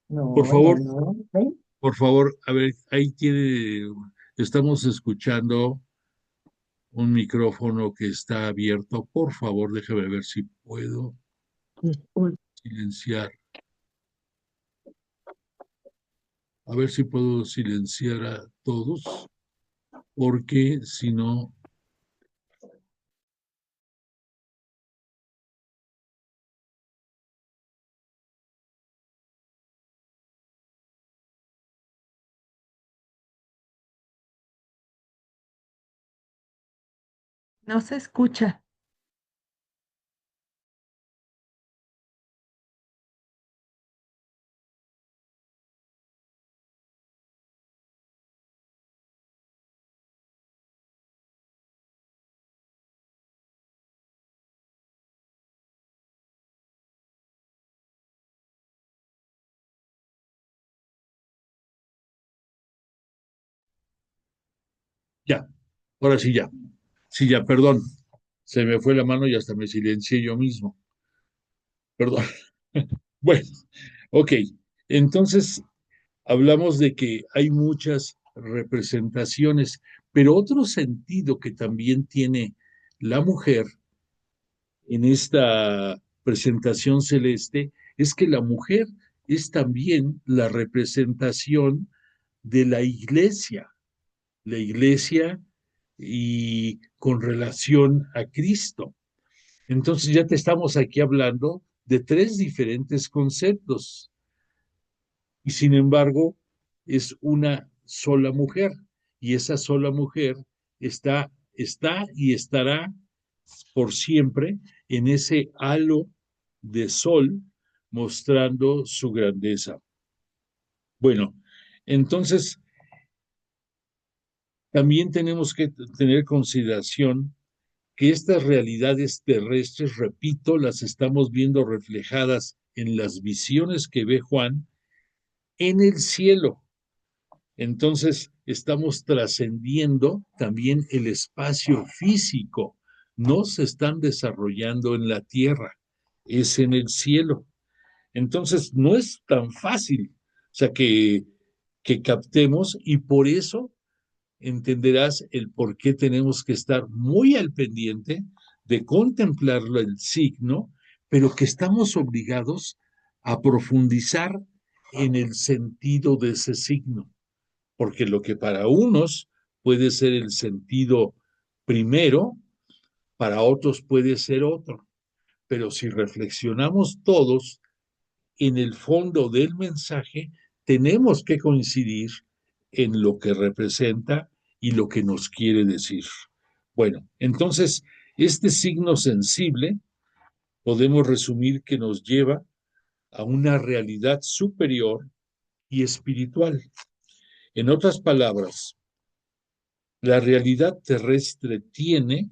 por No, ya favor, no. ¿Ven? por favor, a ver, ahí tiene, estamos escuchando un micrófono que está abierto. Por favor, déjame ver si puedo Disculpe. silenciar. A ver si puedo silenciar a todos, porque si no, No se escucha. ya, ahora sí ya. Sí, ya, perdón. Se me fue la mano y hasta me silencié yo mismo. Perdón. Bueno, ok. Entonces, hablamos de que hay muchas representaciones, pero otro sentido que también tiene la mujer en esta presentación celeste es que la mujer es también la representación de la iglesia y con relación a Cristo. Entonces ya te estamos aquí hablando de tres diferentes conceptos y sin embargo es una sola mujer y esa sola mujer está y estará por siempre en ese halo de sol mostrando su grandeza. Bueno, entonces también tenemos que tener consideración que estas realidades terrestres, repito, las estamos viendo reflejadas en las visiones que ve Juan en el cielo. Entonces, estamos trascendiendo también el espacio físico. No se están desarrollando en la tierra, es en el cielo. Entonces, no es tan fácil, o sea, que captemos y por eso entenderás el por qué tenemos que estar muy al pendiente de contemplar el signo, pero que estamos obligados a profundizar en el sentido de ese signo, porque lo que para unos puede ser el sentido primero, para otros puede ser otro, pero si reflexionamos todos en el fondo del mensaje, tenemos que coincidir en lo que representa y lo que nos quiere decir. Bueno, entonces, este signo sensible podemos resumir que nos lleva a una realidad superior y espiritual. En otras palabras, la realidad terrestre tiene,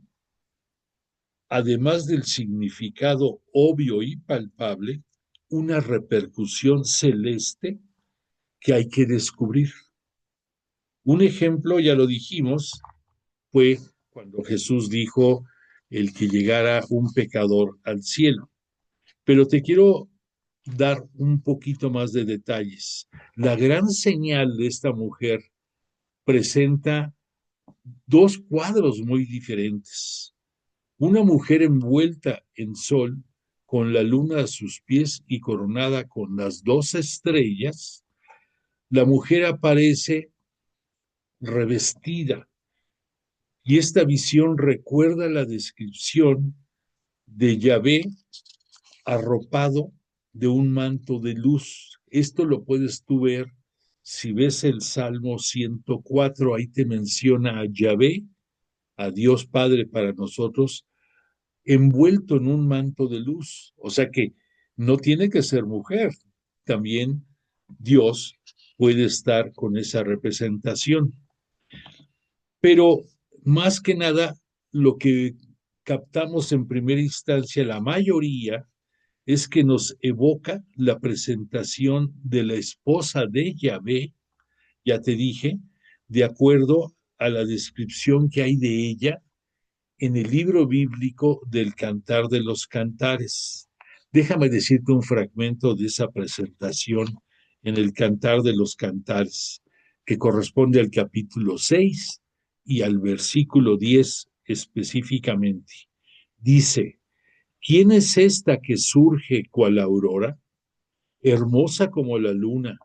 además del significado obvio y palpable, una repercusión celeste que hay que descubrir. Un ejemplo, ya lo dijimos, fue cuando Jesús dijo el que llegara un pecador al cielo. Pero te quiero dar un poquito más de detalles. La gran señal de esta mujer presenta dos cuadros muy diferentes. Una mujer envuelta en sol, con la luna a sus pies y coronada con las dos estrellas. La mujer aparece revestida y esta visión recuerda la descripción de Yahvé arropado de un manto de luz. Esto lo puedes tú ver si ves el Salmo 104, ahí te menciona a Yahvé, a Dios Padre para nosotros, envuelto en un manto de luz. O sea que no tiene que ser mujer, también Dios puede estar con esa representación. Pero más que nada, lo que captamos en primera instancia, la mayoría, es que nos evoca la presentación de la esposa de Yahvé, ya te dije, de acuerdo a la descripción que hay de ella en el libro bíblico del Cantar de los Cantares. Déjame decirte un fragmento de esa presentación en el Cantar de los Cantares, que corresponde al capítulo 6 y al versículo 10 específicamente. Dice: ¿Quién es esta que surge cual aurora, hermosa como la luna,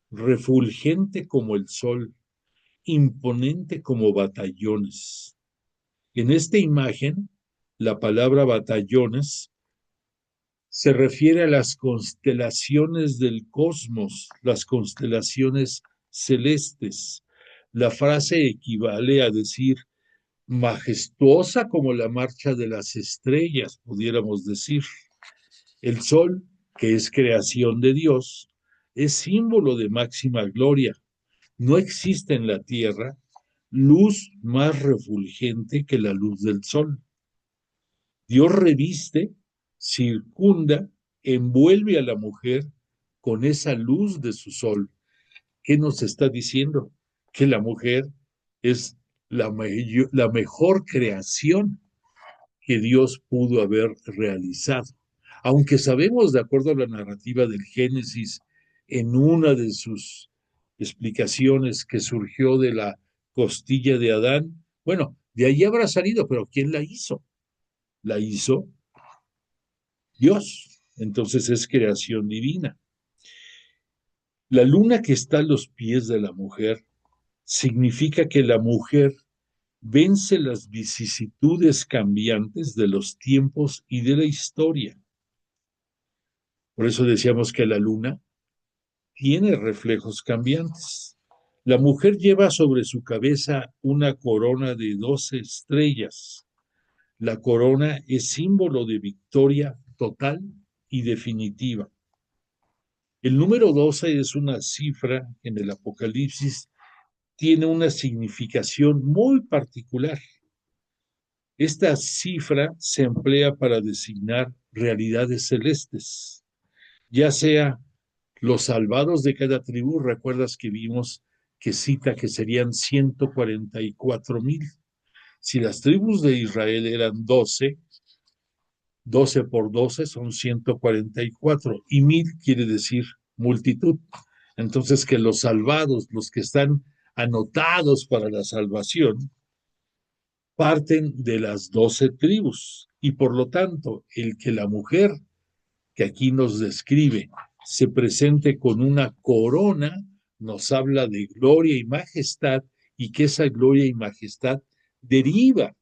refulgente como el sol, imponente como batallones? En esta imagen, la palabra batallones se refiere a las constelaciones del cosmos, las constelaciones celestes. La frase equivale a decir majestuosa como la marcha de las estrellas, pudiéramos decir. El sol, que es creación de Dios, es símbolo de máxima gloria. No existe en la tierra luz más refulgente que la luz del sol. Dios reviste, circunda, envuelve a la mujer con esa luz de su sol. ¿Qué nos está diciendo? Que la mujer es la mejor creación que Dios pudo haber realizado. Aunque sabemos, de acuerdo a la narrativa del Génesis, en una de sus explicaciones, que surgió de la costilla de Adán, bueno, de ahí habrá salido, pero ¿quién la hizo? La hizo Dios. Entonces es creación divina. La luna que está a los pies de la mujer significa que la mujer vence las vicisitudes cambiantes de los tiempos y de la historia. Por eso decíamos que la luna tiene reflejos cambiantes. La mujer lleva sobre su cabeza una corona de 12 estrellas. La corona es símbolo de victoria total y definitiva. El número 12 es una cifra en el Apocalipsis, tiene una significación muy particular. Esta cifra se emplea para designar realidades celestes, ya sea los salvados de cada tribu. Recuerdas que vimos que cita que serían 144,000. Si las tribus de Israel eran 12, 12 por 12 son 144, y 1000 quiere decir multitud. Entonces, que los salvados, los que están anotados para la salvación, parten de las 12 tribus, y por lo tanto, el que la mujer que aquí nos describe se presente con una corona, nos habla de gloria y majestad, y que esa gloria y majestad deriva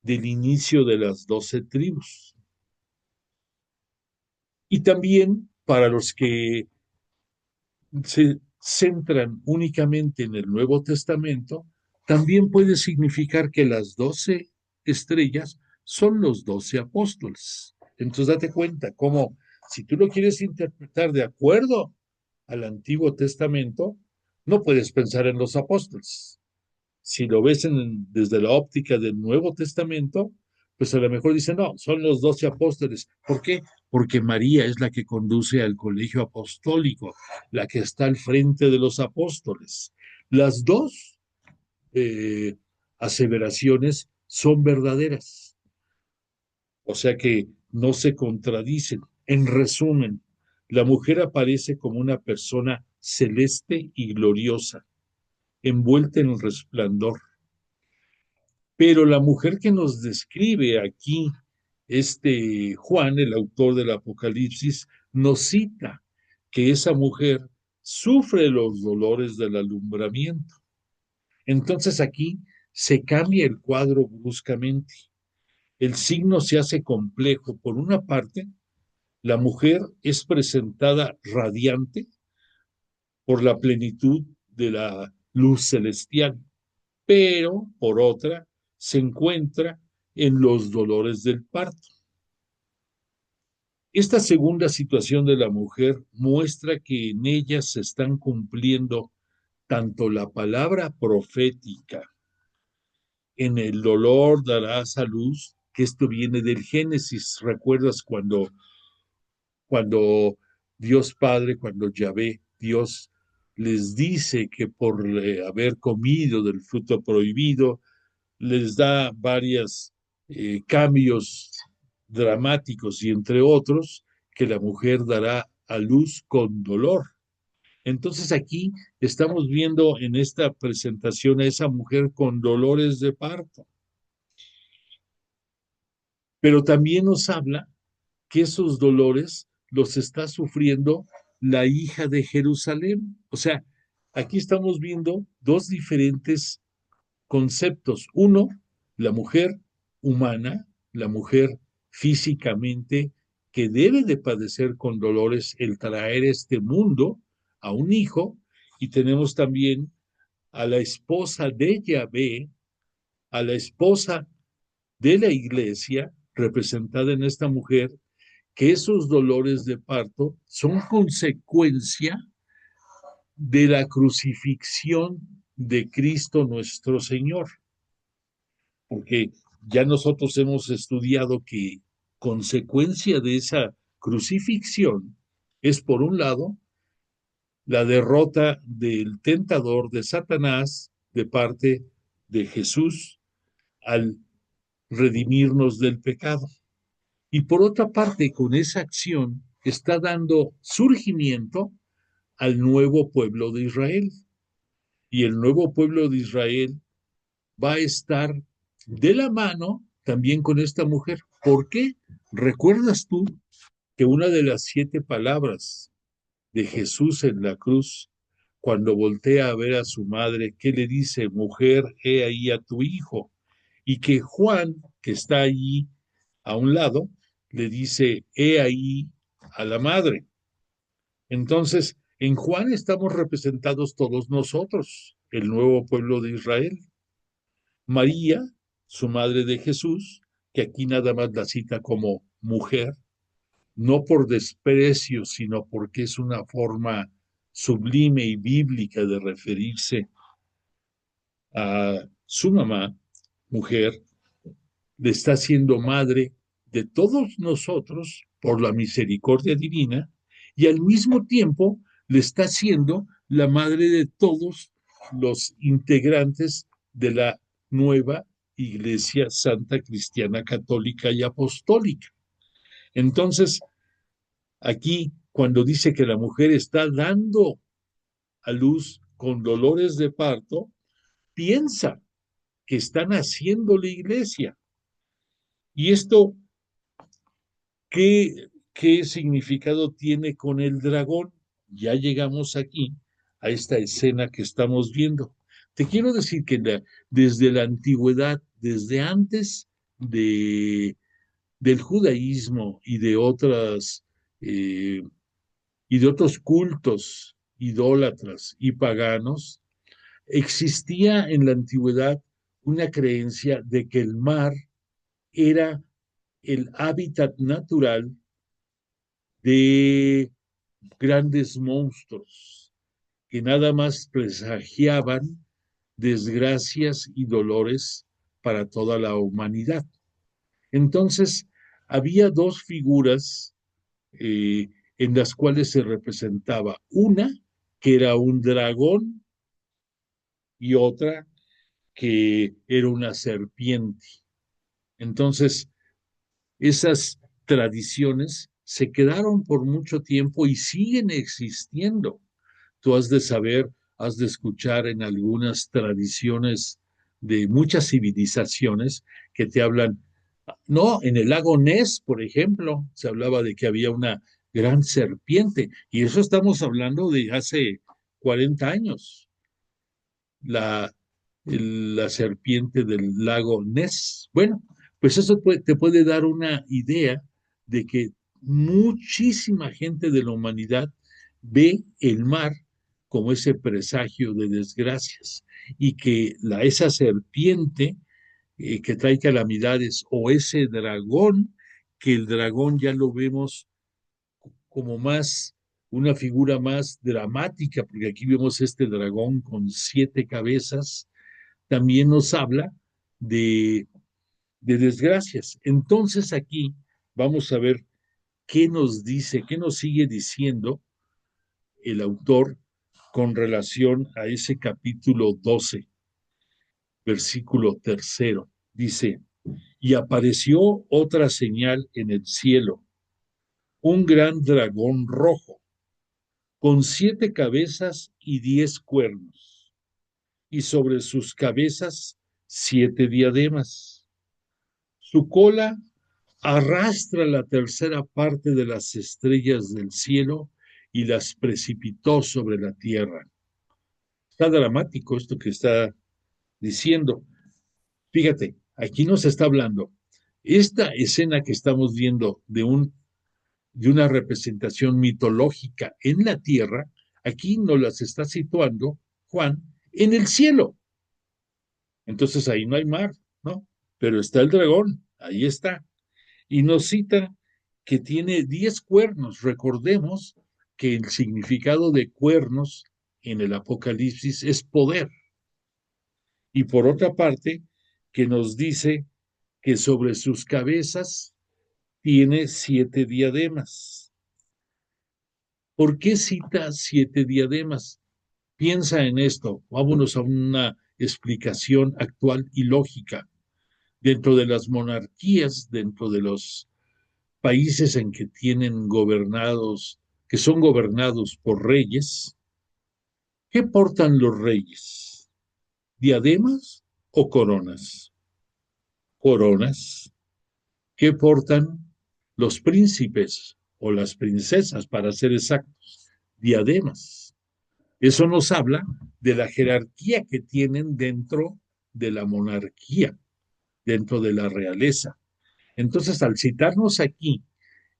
del inicio de las 12 tribus. Y también para los que se centran únicamente en el Nuevo Testamento, también puede significar que las 12 estrellas son los 12 apóstoles. Entonces date cuenta cómo, si tú lo quieres interpretar de acuerdo al Antiguo Testamento, no puedes pensar en los apóstoles. Si lo ves desde la óptica del Nuevo Testamento, pues a lo mejor dicen, no, son los 12 apóstoles. ¿Por qué? Porque María es la que conduce al colegio apostólico, la que está al frente de los apóstoles. Las dos aseveraciones son verdaderas, o sea que no se contradicen. En resumen, la mujer aparece como una persona celeste y gloriosa, envuelta en el resplandor. Pero la mujer que nos describe aquí Juan, el autor del Apocalipsis, nos cita que esa mujer sufre los dolores del alumbramiento. Entonces aquí se cambia el cuadro bruscamente. El signo se hace complejo. Por una parte, la mujer es presentada radiante por la plenitud de la luz celestial, pero por otra se encuentra en los dolores del parto. Esta segunda situación de la mujer muestra que en ella se están cumpliendo tanto la palabra profética, en el dolor darás a luz, que esto viene del Génesis. ¿Recuerdas cuando Dios Padre, cuando Yahvé, Dios les dice que por haber comido del fruto prohibido, les da varios cambios dramáticos y entre otros, que la mujer dará a luz con dolor? Entonces aquí estamos viendo en esta presentación a esa mujer con dolores de parto, pero también nos habla que esos dolores los está sufriendo la hija de Jerusalén. O sea, aquí estamos viendo dos diferentes conceptos. Uno, la mujer humana, la mujer físicamente que debe de padecer con dolores el traer este mundo a un hijo, y tenemos también a la esposa de Yahvé, a la esposa de la iglesia, representada en esta mujer, que esos dolores de parto son consecuencia de la crucifixión de Cristo nuestro Señor. Porque ya nosotros hemos estudiado que consecuencia de esa crucifixión es, por un lado, la derrota del tentador de Satanás de parte de Jesús al redimirnos del pecado. Y por otra parte, con esa acción está dando surgimiento al nuevo pueblo de Israel. Y el nuevo pueblo de Israel va a estar de la mano también con esta mujer. ¿Por qué? ¿Recuerdas tú que una de las 7 palabras de Jesús en la cruz, cuando voltea a ver a su madre, ¿qué le dice? Mujer, he ahí a tu hijo. Y que Juan, que está allí a un lado, le dice, he ahí a la madre. Entonces, en Juan estamos representados todos nosotros, el nuevo pueblo de Israel. María, su madre de Jesús, que aquí nada más la cita como mujer, no por desprecio, sino porque es una forma sublime y bíblica de referirse a su mamá, mujer, le está siendo madre de todos nosotros por la misericordia divina, y al mismo tiempo le está siendo la madre de todos los integrantes de la nueva Iglesia Santa Cristiana Católica y Apostólica. Entonces, aquí, cuando dice que la mujer está dando a luz con dolores de parto, piensa que están haciendo la iglesia. Y esto, ¿qué significado tiene con el dragón? Ya llegamos aquí a esta escena que estamos viendo. Te quiero decir que desde la antigüedad, desde antes del judaísmo y de otros cultos idólatras y paganos, existía en la antigüedad una creencia de que el mar era el hábitat natural de grandes monstruos que nada más presagiaban desgracias y dolores para toda la humanidad. Entonces, había dos figuras en las cuales se representaba una que era un dragón y otra que era una serpiente. Entonces, esas tradiciones se quedaron por mucho tiempo y siguen existiendo. Tú has de saber, has de escuchar en algunas tradiciones de muchas civilizaciones que te hablan, no, en el lago Ness, por ejemplo, se hablaba de que había una gran serpiente, y eso estamos hablando de hace 40 años, la serpiente del lago Ness. Bueno, pues eso te puede dar una idea de que muchísima gente de la humanidad ve el mar como ese presagio de desgracias, y que esa serpiente que trae calamidades, o ese dragón, que el dragón ya lo vemos como más, una figura más dramática, porque aquí vemos este dragón con 7 cabezas, también nos habla de desgracias. Entonces aquí vamos a ver qué nos dice, qué nos sigue diciendo el autor con relación a ese capítulo 12, versículo 3. Dice, y apareció otra señal en el cielo, un gran dragón rojo, con 7 cabezas y 10 cuernos, y sobre sus cabezas 7 diademas. Su cola arrastra la tercera parte de las estrellas del cielo y las precipitó sobre la tierra. Está dramático esto que está diciendo. Fíjate, aquí nos está hablando. Esta escena que estamos viendo de una representación mitológica en la tierra, aquí nos las está situando Juan en el cielo. Entonces ahí no hay mar, ¿no? Pero está el dragón, ahí está. Y nos cita que tiene 10 cuernos. Recordemos que el significado de cuernos en el Apocalipsis es poder. Y por otra parte, que nos dice que sobre sus cabezas tiene 7 diademas. ¿Por qué cita 7 diademas? Piensa en esto. Vámonos a una explicación actual y lógica. Dentro de las monarquías, dentro de los países en que tienen gobernados, que son gobernados por reyes, ¿qué portan los reyes? ¿Diademas o coronas? Coronas. ¿Qué portan los príncipes o las princesas, para ser exactos? Diademas. Eso nos habla de la jerarquía que tienen dentro de la monarquía, dentro de la realeza. Entonces, al citarnos aquí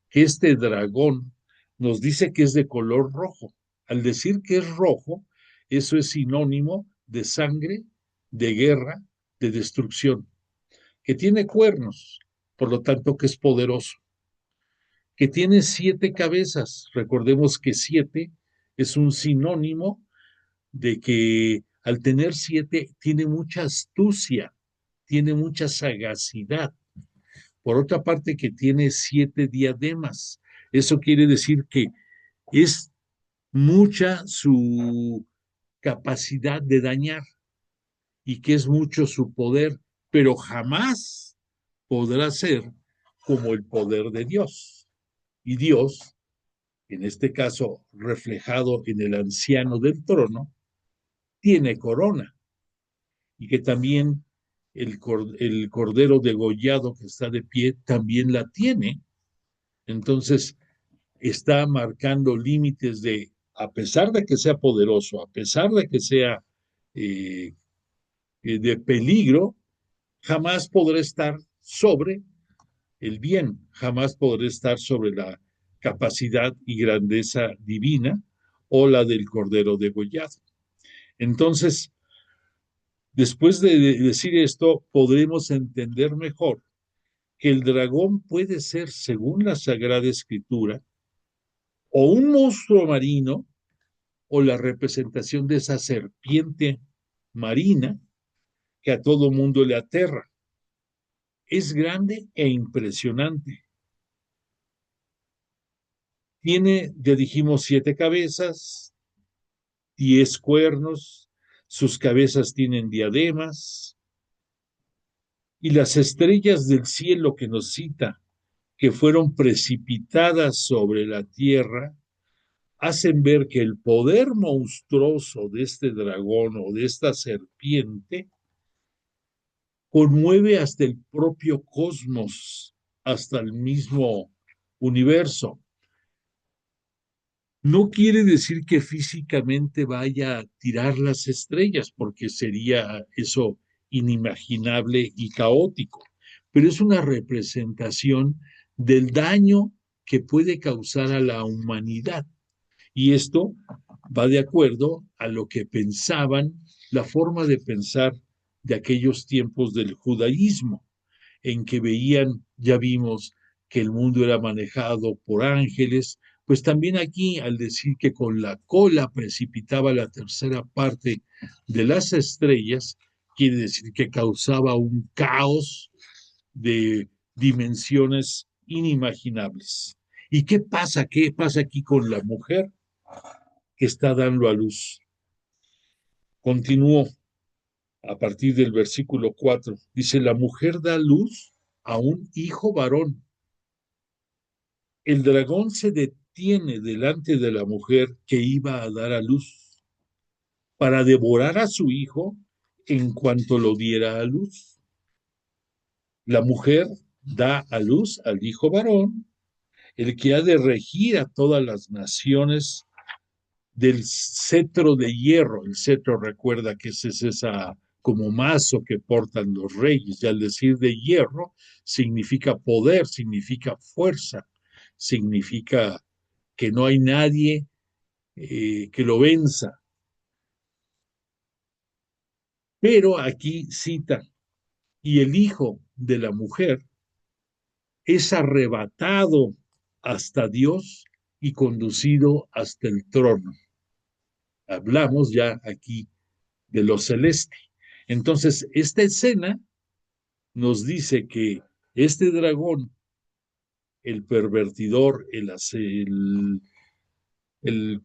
que este dragón nos dice que es de color rojo, al decir que es rojo, eso es sinónimo de sangre, de guerra, de destrucción, que tiene cuernos, por lo tanto que es poderoso, que tiene 7 cabezas. Recordemos que 7 es un sinónimo de que al tener 7 tiene mucha astucia, tiene mucha sagacidad. Por otra parte, que tiene 7 diademas. Eso quiere decir que es mucha su capacidad de dañar y que es mucho su poder, pero jamás podrá ser como el poder de Dios. Y Dios, en este caso reflejado en el anciano del trono, tiene corona, y que también el cordero degollado que está de pie también la tiene. Entonces está marcando límites de, a pesar de que sea poderoso, a pesar de que sea de peligro, jamás podrá estar sobre el bien, jamás podrá estar sobre la capacidad y grandeza divina o la del cordero degollado. Entonces, después de decir esto, podremos entender mejor que el dragón puede ser, según la Sagrada Escritura, o un monstruo marino, o la representación de esa serpiente marina que a todo mundo le aterra. Es grande e impresionante. Tiene, ya dijimos, 7 cabezas, 10 cuernos, sus cabezas tienen diademas, y las estrellas del cielo que nos cita, que fueron precipitadas sobre la tierra, hacen ver que el poder monstruoso de este dragón o de esta serpiente conmueve hasta el propio cosmos, hasta el mismo universo. No quiere decir que físicamente vaya a tirar las estrellas, porque sería eso inimaginable y caótico, pero es una representación del daño que puede causar a la humanidad. Y esto va de acuerdo a lo que pensaban, la forma de pensar de aquellos tiempos del judaísmo, en que veían, ya vimos, que el mundo era manejado por ángeles, Pues también aquí, al decir que con la cola precipitaba la tercera parte de las estrellas, quiere decir que causaba un caos de dimensiones inimaginables. ¿Y qué pasa? ¿Qué pasa aquí con la mujer que está dando a luz? Continúo a partir del versículo 4. Dice, la mujer da luz a un hijo varón. El dragón se detiene delante de la mujer que iba a dar a luz para devorar a su hijo en cuanto lo diera a luz. La mujer da a luz al hijo varón, el que ha de regir a todas las naciones del cetro de hierro. El cetro, recuerda que es esa como mazo que portan los reyes, y al decir de hierro significa poder, significa fuerza, significa que no hay nadie que lo venza. Pero aquí cita, y el hijo de la mujer es arrebatado hasta Dios y conducido hasta el trono. Hablamos ya aquí de lo celeste. Entonces, esta escena nos dice que este dragón, el pervertidor, el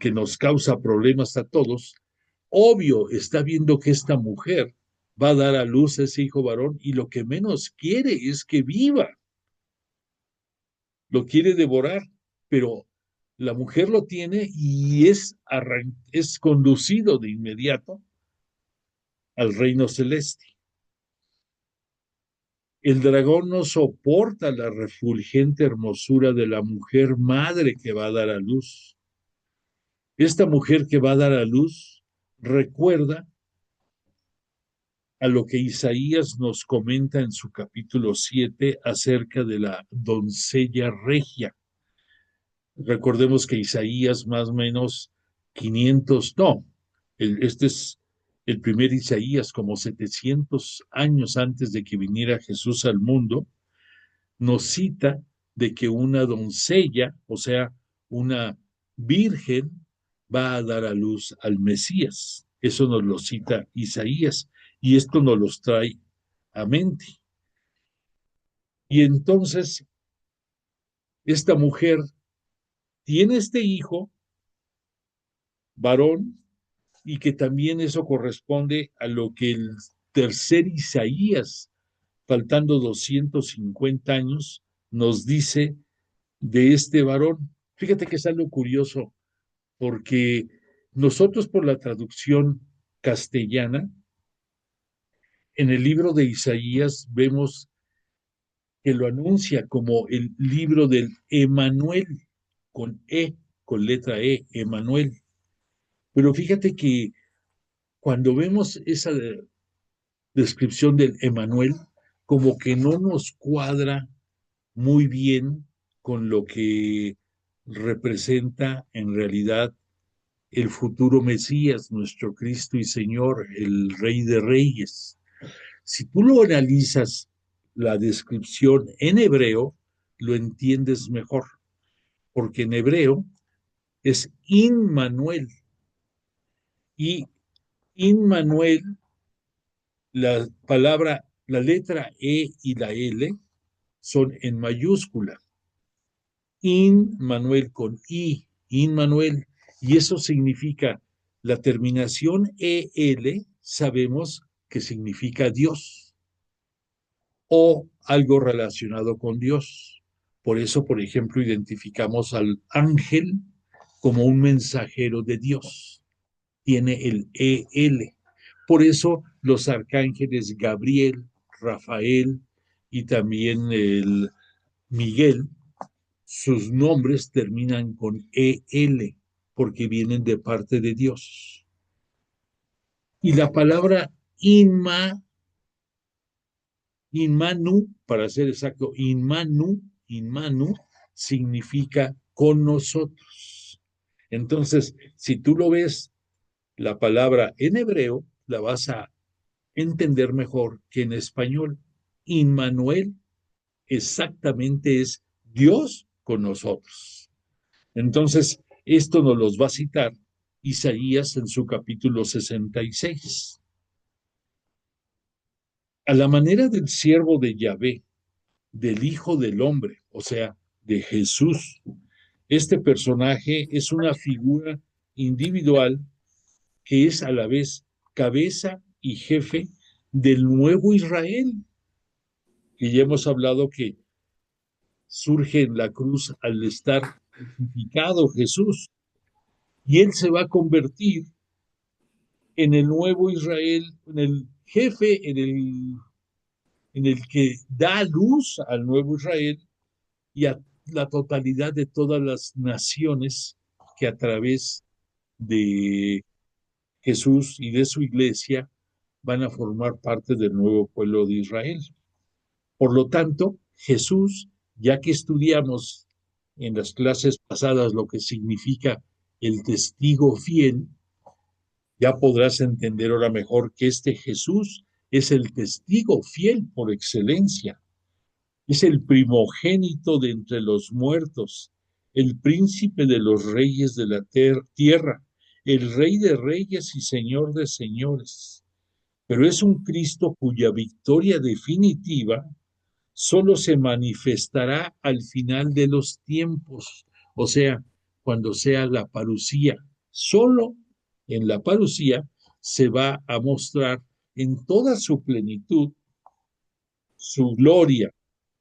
que nos causa problemas a todos, obvio está viendo que esta mujer va a dar a luz a ese hijo varón y lo que menos quiere es que viva, lo quiere devorar, pero la mujer lo tiene y es conducido de inmediato al reino celeste. El dragón no soporta la refulgente hermosura de la mujer madre que va a dar a luz. Esta mujer que va a dar a luz recuerda a lo que Isaías nos comenta en su capítulo 7 acerca de la doncella regia. Recordemos que Isaías más o menos 500, no, este es el primer Isaías, como 700 años antes de que viniera Jesús al mundo, nos cita de que una doncella, o sea, una virgen, va a dar a luz al Mesías. Eso nos lo cita Isaías y esto nos los trae a mente. Y entonces, esta mujer tiene este hijo varón y que también eso corresponde a lo que el tercer Isaías, faltando 250 años, nos dice de este varón. Fíjate que es algo curioso, porque nosotros por la traducción castellana, en el libro de Isaías vemos que lo anuncia como el libro del Emanuel, con E, con letra E, Emanuel. Pero fíjate que cuando vemos esa descripción del Emanuel, como que no nos cuadra muy bien con lo que representa en realidad el futuro Mesías, nuestro Cristo y Señor, el Rey de Reyes. Si tú lo analizas, la descripción en hebreo, lo entiendes mejor, porque en hebreo es Immanuel. Y Immanuel, la palabra, la letra E y la L son en mayúscula. Immanuel con I, Immanuel. Y eso significa, la terminación EL, sabemos que significa Dios o algo relacionado con Dios. Por eso, por ejemplo, identificamos al ángel como un mensajero de Dios. Tiene el EL. Por eso los arcángeles Gabriel, Rafael y también el Miguel, sus nombres terminan con EL, porque vienen de parte de Dios. Y la palabra Inmanu, para ser exacto, Inmanu significa con nosotros. Entonces, si tú lo ves, la palabra en hebreo la vas a entender mejor que en español. Immanuel exactamente es Dios con nosotros. Entonces, esto nos los va a citar Isaías en su capítulo 66. A la manera del siervo de Yahvé, del Hijo del Hombre, o sea, de Jesús. Este personaje es una figura individual que es a la vez cabeza y jefe del nuevo Israel, que ya hemos hablado que surge en la cruz al estar crucificado Jesús, y él se va a convertir en el nuevo Israel, en el jefe, en el que da luz al nuevo Israel y a la totalidad de todas las naciones que a través de Jesús y de su iglesia van a formar parte del nuevo pueblo de Israel. Por lo tanto, Jesús, ya que estudiamos en las clases pasadas lo que significa el testigo fiel, ya podrás entender ahora mejor que este Jesús es el testigo fiel por excelencia. Es el primogénito de entre los muertos, el príncipe de los reyes de la tierra, el rey de reyes y señor de señores. Pero es un Cristo cuya victoria definitiva solo se manifestará al final de los tiempos, o sea, cuando sea la parucía. Solo en la parucía se va a mostrar en toda su plenitud su gloria,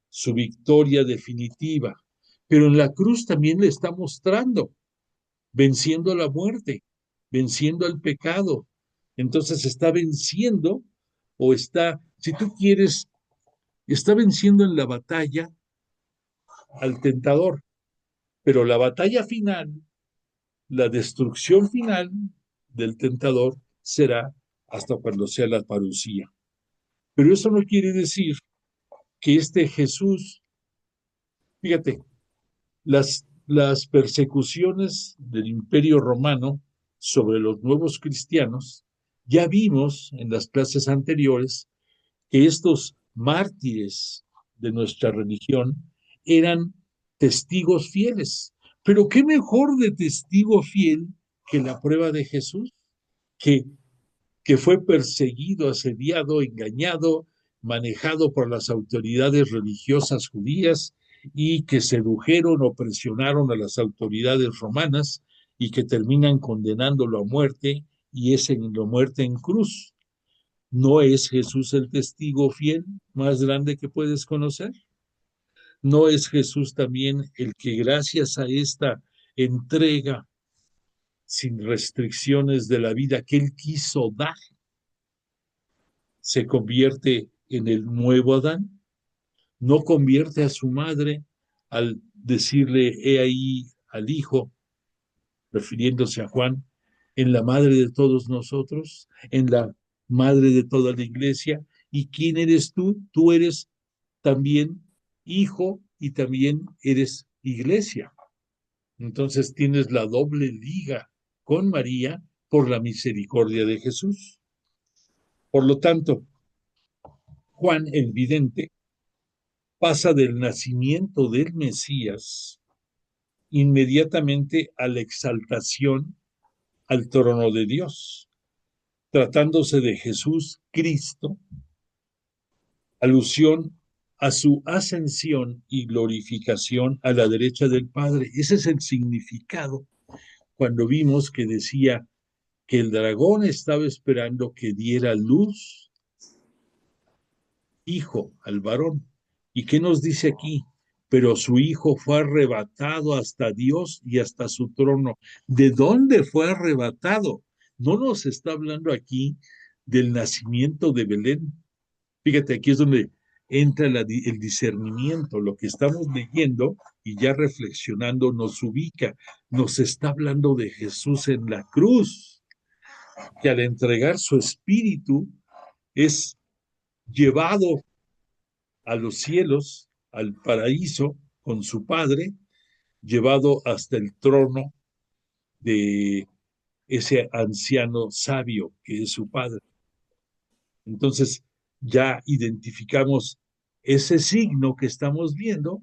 su victoria definitiva. Pero en la cruz también le está mostrando, venciendo la muerte, venciendo al pecado. Entonces está venciendo o está, si tú quieres, está venciendo en la batalla al tentador. Pero la batalla final, la destrucción final del tentador será hasta cuando sea la parucía. Pero eso no quiere decir que este Jesús, fíjate, las persecuciones del Imperio Romano sobre los nuevos cristianos, ya vimos en las clases anteriores que estos mártires de nuestra religión eran testigos fieles. Pero qué mejor de testigo fiel que la prueba de Jesús, que, que fue perseguido, asediado, engañado, manejado por las autoridades religiosas judías y que sedujeron o presionaron a las autoridades romanas y que terminan condenándolo a muerte y es en la muerte en cruz. ¿No es Jesús el testigo fiel más grande que puedes conocer? ¿No es Jesús también el que gracias a esta entrega sin restricciones de la vida que él quiso dar, se convierte en el nuevo Adán? ¿No convierte a su madre al decirle, he ahí al Hijo, refiriéndose a Juan, en la madre de todos nosotros, en la madre de toda la iglesia? ¿Y quién eres tú? Tú eres también hijo y también eres iglesia. Entonces tienes la doble liga con María por la misericordia de Jesús. Por lo tanto, Juan el vidente pasa del nacimiento del Mesías inmediatamente a la exaltación al trono de Dios, tratándose de Jesús Cristo, alusión a su ascensión y glorificación a la derecha del Padre. Ese es el significado cuando vimos que decía que el dragón estaba esperando que diera luz, hijo, al varón. ¿Y qué nos dice aquí? Pero su hijo fue arrebatado hasta Dios y hasta su trono. ¿De dónde fue arrebatado? No nos está hablando aquí del nacimiento de Belén. Fíjate, aquí es donde entra el discernimiento. Lo que estamos leyendo y ya reflexionando nos ubica. Nos está hablando de Jesús en la cruz, que al entregar su espíritu es llevado a los cielos, al paraíso con su Padre, llevado hasta el trono de ese anciano sabio que es su Padre. Entonces ya identificamos ese signo que estamos viendo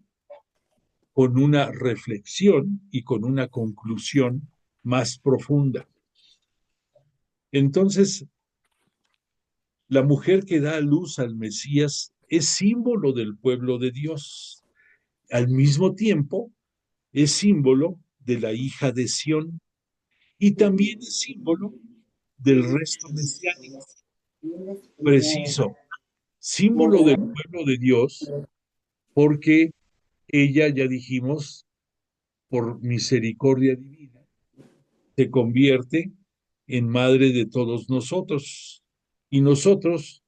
con una reflexión y con una conclusión más profunda. Entonces, la mujer que da a luz al Mesías es símbolo del pueblo de Dios. Al mismo tiempo, es símbolo de la hija de Sión y también es símbolo del resto mesiánico. Preciso, símbolo del pueblo de Dios, porque ella, ya dijimos, por misericordia divina, se convierte en madre de todos nosotros. Y nosotros,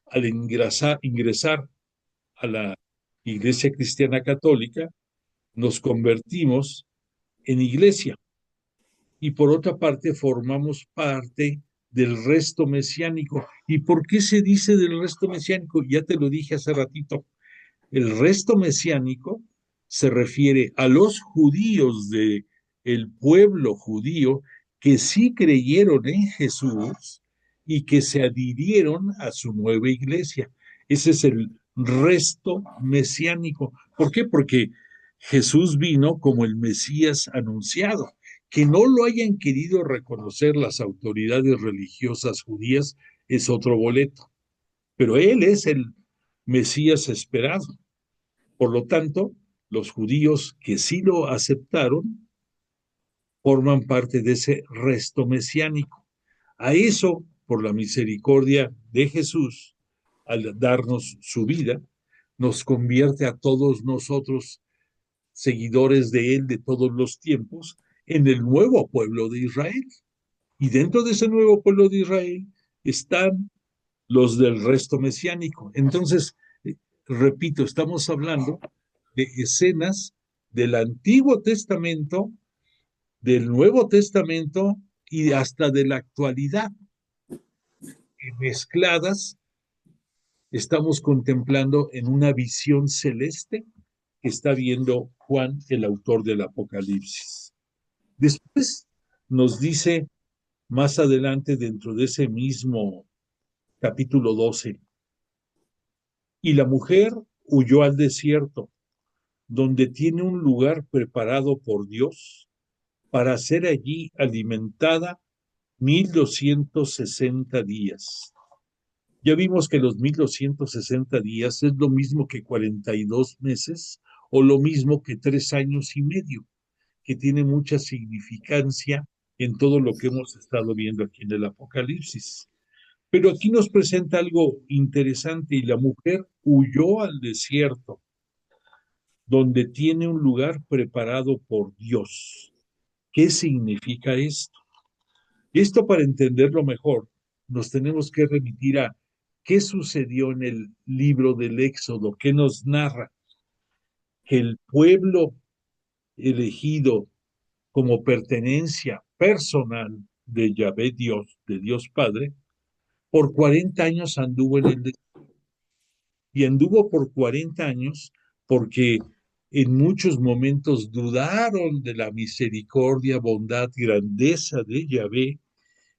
al ingresar a la Iglesia Cristiana Católica, nos convertimos en iglesia. Y por otra parte, formamos parte del resto mesiánico. ¿Y por qué se dice del resto mesiánico? Ya te lo dije hace ratito. El resto mesiánico se refiere a los judíos de el pueblo judío que sí creyeron en Jesús y que se adhirieron a su nueva iglesia. Ese es el resto mesiánico. ¿Por qué? Porque Jesús vino como el Mesías anunciado. Que no lo hayan querido reconocer las autoridades religiosas judías es otro boleto. Pero él es el Mesías esperado. Por lo tanto, los judíos que sí lo aceptaron forman parte de ese resto mesiánico. A eso, por la misericordia de Jesús, al darnos su vida, nos convierte a todos nosotros, seguidores de Él de todos los tiempos, en el nuevo pueblo de Israel. Y dentro de ese nuevo pueblo de Israel están los del resto mesiánico. Entonces, repito, estamos hablando de escenas del Antiguo Testamento, del Nuevo Testamento y hasta de la actualidad. Y mezcladas, estamos contemplando en una visión celeste que está viendo Juan, el autor del Apocalipsis. Después nos dice más adelante dentro de ese mismo capítulo 12, y la mujer huyó al desierto, donde tiene un lugar preparado por Dios para ser allí alimentada 1260 días. Ya vimos que los 1260 días es lo mismo que 42 meses o lo mismo que 3 años y medio, que tiene mucha significancia en todo lo que hemos estado viendo aquí en el Apocalipsis. Pero aquí nos presenta algo interesante, y la mujer huyó al desierto, donde tiene un lugar preparado por Dios. ¿Qué significa esto? Esto, para entenderlo mejor, nos tenemos que remitir a qué sucedió en el libro del Éxodo, que nos narra que el pueblo elegido como pertenencia personal de Yahvé Dios, de Dios Padre, por 40 años anduvo en el desierto. Y anduvo por 40 años porque en muchos momentos dudaron de la misericordia, bondad, grandeza de Yahvé,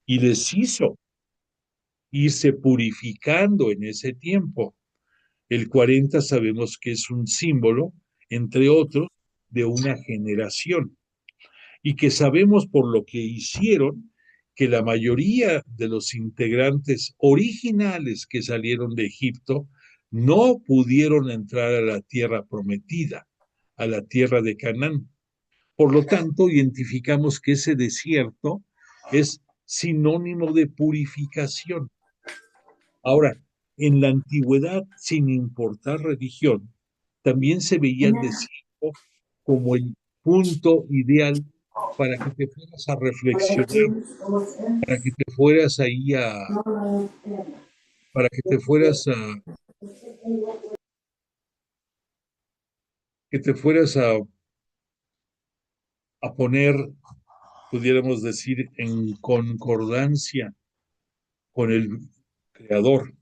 y les hizo irse purificando en ese tiempo. El 40 sabemos que es un símbolo, entre otros, de una generación, y que sabemos por lo que hicieron que la mayoría de los integrantes originales que salieron de Egipto no pudieron entrar a la tierra prometida, a la tierra de Canaán. Por lo tanto, identificamos que ese desierto es sinónimo de purificación. Ahora, en la antigüedad, sin importar religión, también se veía el desierto como el punto ideal para que te fueras a reflexionar, para que te fueras ahí para que te fueras que te fueras a poner, pudiéramos decir, en concordancia con el Creador.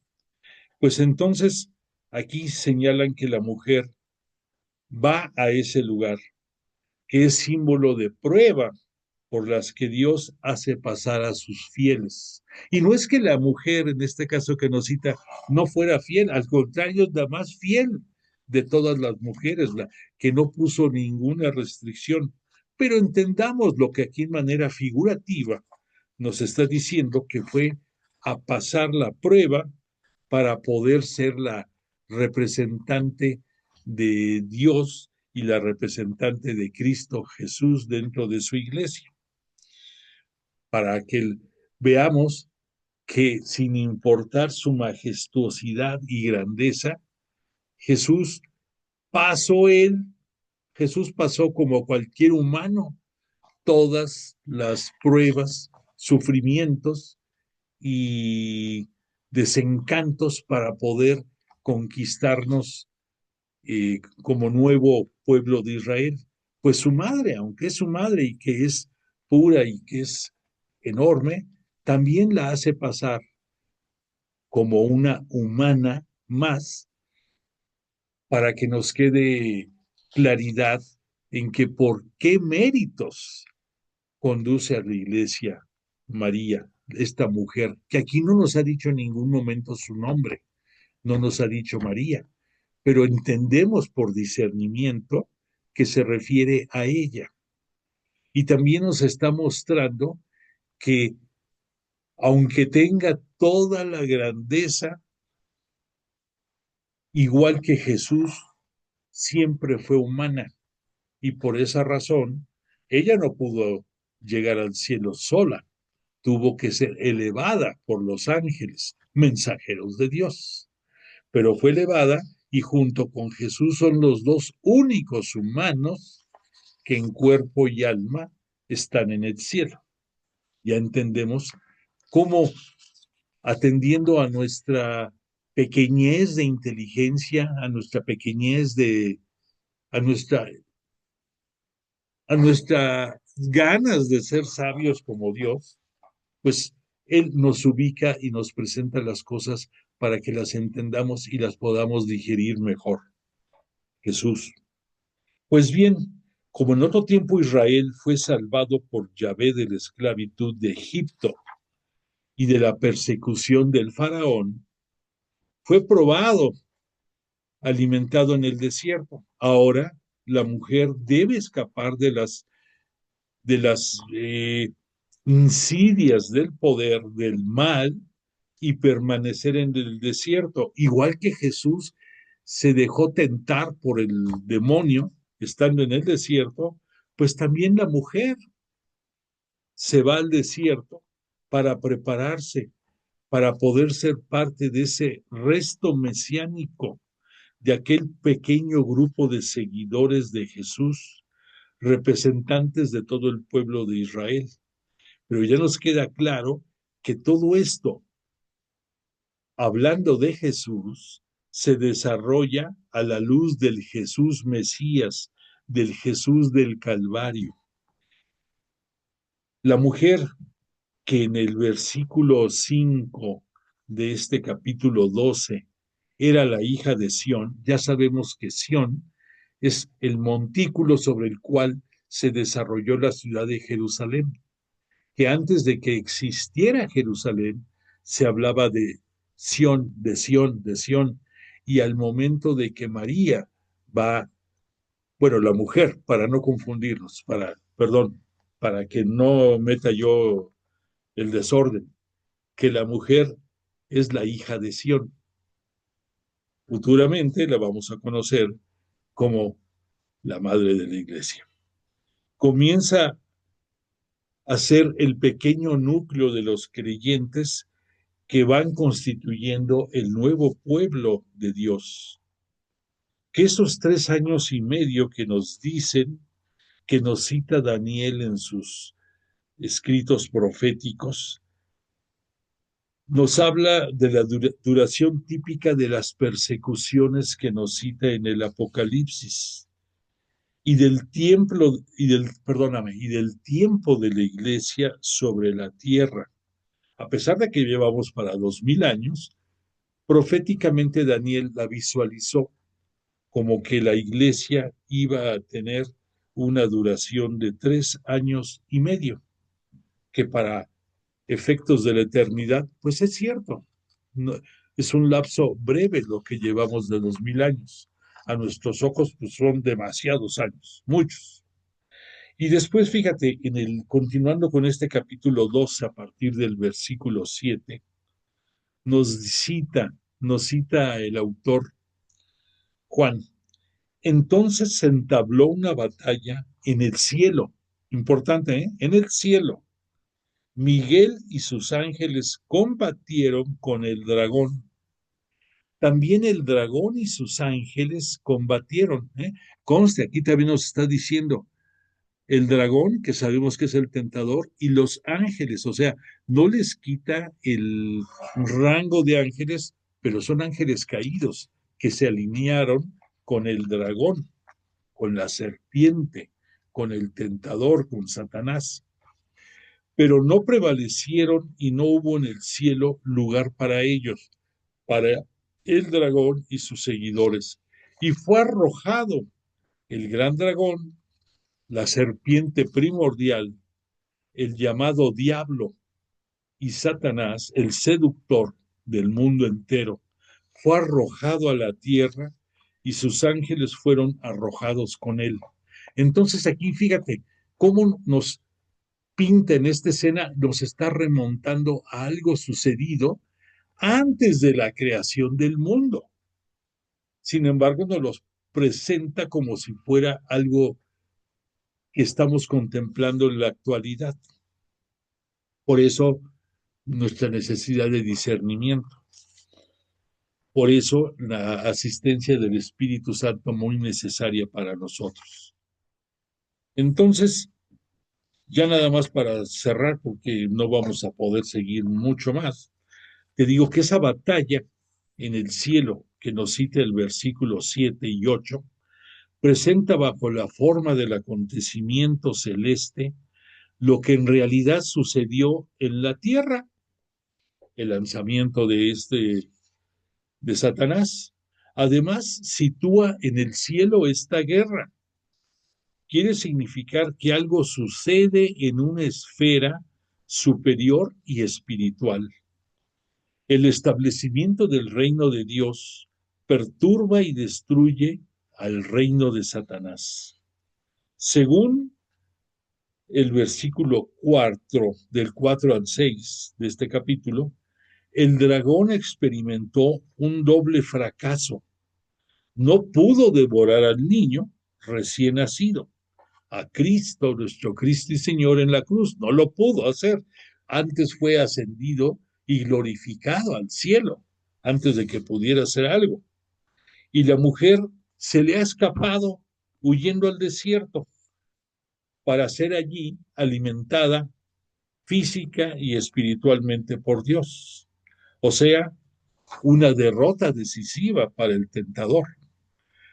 Pues entonces, aquí señalan que la mujer va a ese lugar, que es símbolo de prueba por las que Dios hace pasar a sus fieles. Y no es que la mujer, en este caso que nos cita, no fuera fiel, al contrario, es la más fiel de todas las mujeres, que no puso ninguna restricción. Pero entendamos lo que aquí en manera figurativa nos está diciendo que fue a pasar la prueba para poder ser la representante de Dios y la representante de Cristo Jesús dentro de su iglesia. Para que veamos que sin importar su majestuosidad y grandeza, Jesús pasó como cualquier humano todas las pruebas, sufrimientos y desencantos para poder conquistarnos como nuevo pueblo de Israel. Pues su madre, aunque es su madre y que es pura y que es enorme, también la hace pasar como una humana más para que nos quede claridad en que por qué méritos conduce a la iglesia María, esta mujer, que aquí no nos ha dicho en ningún momento su nombre, no nos ha dicho María, pero entendemos por discernimiento que se refiere a ella. Y también nos está mostrando que aunque tenga toda la grandeza, igual que Jesús, siempre fue humana. Y por esa razón, ella no pudo llegar al cielo sola, tuvo que ser elevada por los ángeles, mensajeros de Dios. Pero fue elevada y junto con Jesús son los dos únicos humanos que en cuerpo y alma están en el cielo. Ya entendemos cómo, atendiendo a nuestra pequeñez de inteligencia, a nuestra pequeñez a nuestras ganas de ser sabios como Dios, pues Él nos ubica y nos presenta las cosas para que las entendamos y las podamos digerir mejor. Jesús. Pues bien, como en otro tiempo Israel fue salvado por Yahvé de la esclavitud de Egipto y de la persecución del faraón, fue probado, alimentado en el desierto. Ahora la mujer debe escapar de las insidias del poder, del mal, y permanecer en el desierto. Igual que Jesús se dejó tentar por el demonio estando en el desierto, pues también la mujer se va al desierto para prepararse, para poder ser parte de ese resto mesiánico, de aquel pequeño grupo de seguidores de Jesús, representantes de todo el pueblo de Israel. Pero ya nos queda claro que todo esto, hablando de Jesús, se desarrolla a la luz del Jesús Mesías, del Jesús del Calvario. La mujer que en el versículo 5 de este capítulo 12 era la hija de Sión, ya sabemos que Sión es el montículo sobre el cual se desarrolló la ciudad de Jerusalén, que antes de que existiera Jerusalén se hablaba de Sión, de Sión, de Sión, y al momento de que María la mujer, para no confundirnos, para que no meta yo el desorden, que la mujer es la hija de Sión. Futuramente la vamos a conocer como la madre de la iglesia. Comienza a ser el pequeño núcleo de los creyentes que van constituyendo el nuevo pueblo de Dios. Que esos 3 años y medio que nos dicen, que nos cita Daniel en sus escritos proféticos, nos habla de la duración típica de las persecuciones que nos cita en el Apocalipsis y del tiempo de la iglesia sobre la tierra. A pesar de que llevamos para 2000 años, proféticamente Daniel la visualizó como que la iglesia iba a tener una duración de 3 años y medio, que para efectos de la eternidad, pues es cierto, no, es un lapso breve lo que llevamos de 2000 años, a nuestros ojos pues, son demasiados años, muchos. Y después, fíjate, continuando con este capítulo 12, a partir del versículo 7, nos cita el autor Juan. Entonces se entabló una batalla en el cielo, importante, ¿eh? En el cielo. Miguel y sus ángeles combatieron con el dragón. También el dragón y sus ángeles combatieron, ¿eh? Conste, aquí también nos está diciendo el dragón, que sabemos que es el tentador, y los ángeles, o sea, no les quita el rango de ángeles, pero son ángeles caídos que se alinearon con el dragón, con la serpiente, con el tentador, con Satanás. Pero no prevalecieron y no hubo en el cielo lugar para ellos, para el dragón y sus seguidores. Y fue arrojado el gran dragón, la serpiente primordial, el llamado diablo, y Satanás, el seductor del mundo entero, fue arrojado a la tierra y sus ángeles fueron arrojados con él. Entonces aquí fíjate cómo nos pinta en esta escena, nos está remontando a algo sucedido antes de la creación del mundo. Sin embargo, nos los presenta como si fuera algo que estamos contemplando en la actualidad. Por eso, nuestra necesidad de discernimiento. Por eso, la asistencia del Espíritu Santo muy necesaria para nosotros. Entonces, ya nada más para cerrar, porque no vamos a poder seguir mucho más, te digo que esa batalla en el cielo que nos cita el versículo 7 y 8, presenta bajo la forma del acontecimiento celeste lo que en realidad sucedió en la tierra, el lanzamiento de Satanás. Además, sitúa en el cielo esta guerra. Quiere significar que algo sucede en una esfera superior y espiritual. El establecimiento del reino de Dios perturba y destruye al reino de Satanás. Según el versículo 4, del 4 al 6 de este capítulo, el dragón experimentó un doble fracaso. No pudo devorar al niño recién nacido, a Cristo, nuestro Cristo y Señor en la cruz. No lo pudo hacer. Antes fue ascendido y glorificado al cielo, antes de que pudiera hacer algo. Y la mujer se le ha escapado huyendo al desierto para ser allí alimentada física y espiritualmente por Dios. O sea, una derrota decisiva para el tentador.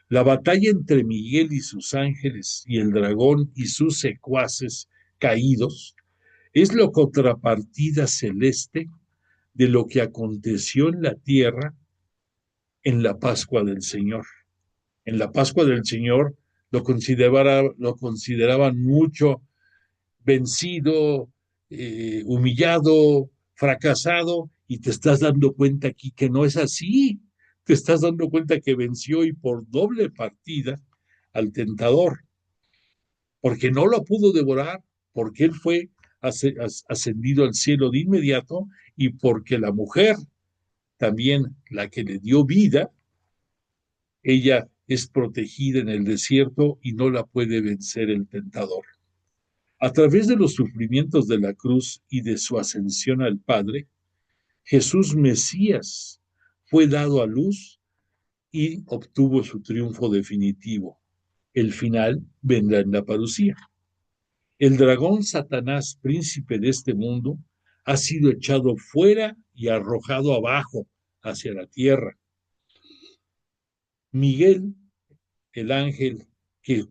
La batalla entre Miguel y sus ángeles y el dragón y sus secuaces caídos es la contrapartida celeste de lo que aconteció en la tierra en la Pascua del Señor. En la Pascua del Señor lo consideraban mucho vencido, humillado, fracasado, y te estás dando cuenta aquí que no es así. Te estás dando cuenta que venció y por doble partida al tentador, porque no lo pudo devorar, porque él fue ascendido al cielo de inmediato y porque la mujer, también la que le dio vida, ella es protegida en el desierto y no la puede vencer el tentador. A través de los sufrimientos de la cruz y de su ascensión al Padre, Jesús Mesías fue dado a luz y obtuvo su triunfo definitivo. El final vendrá en la parucía. El dragón Satanás, príncipe de este mundo, ha sido echado fuera y arrojado abajo hacia la tierra. Miguel, el ángel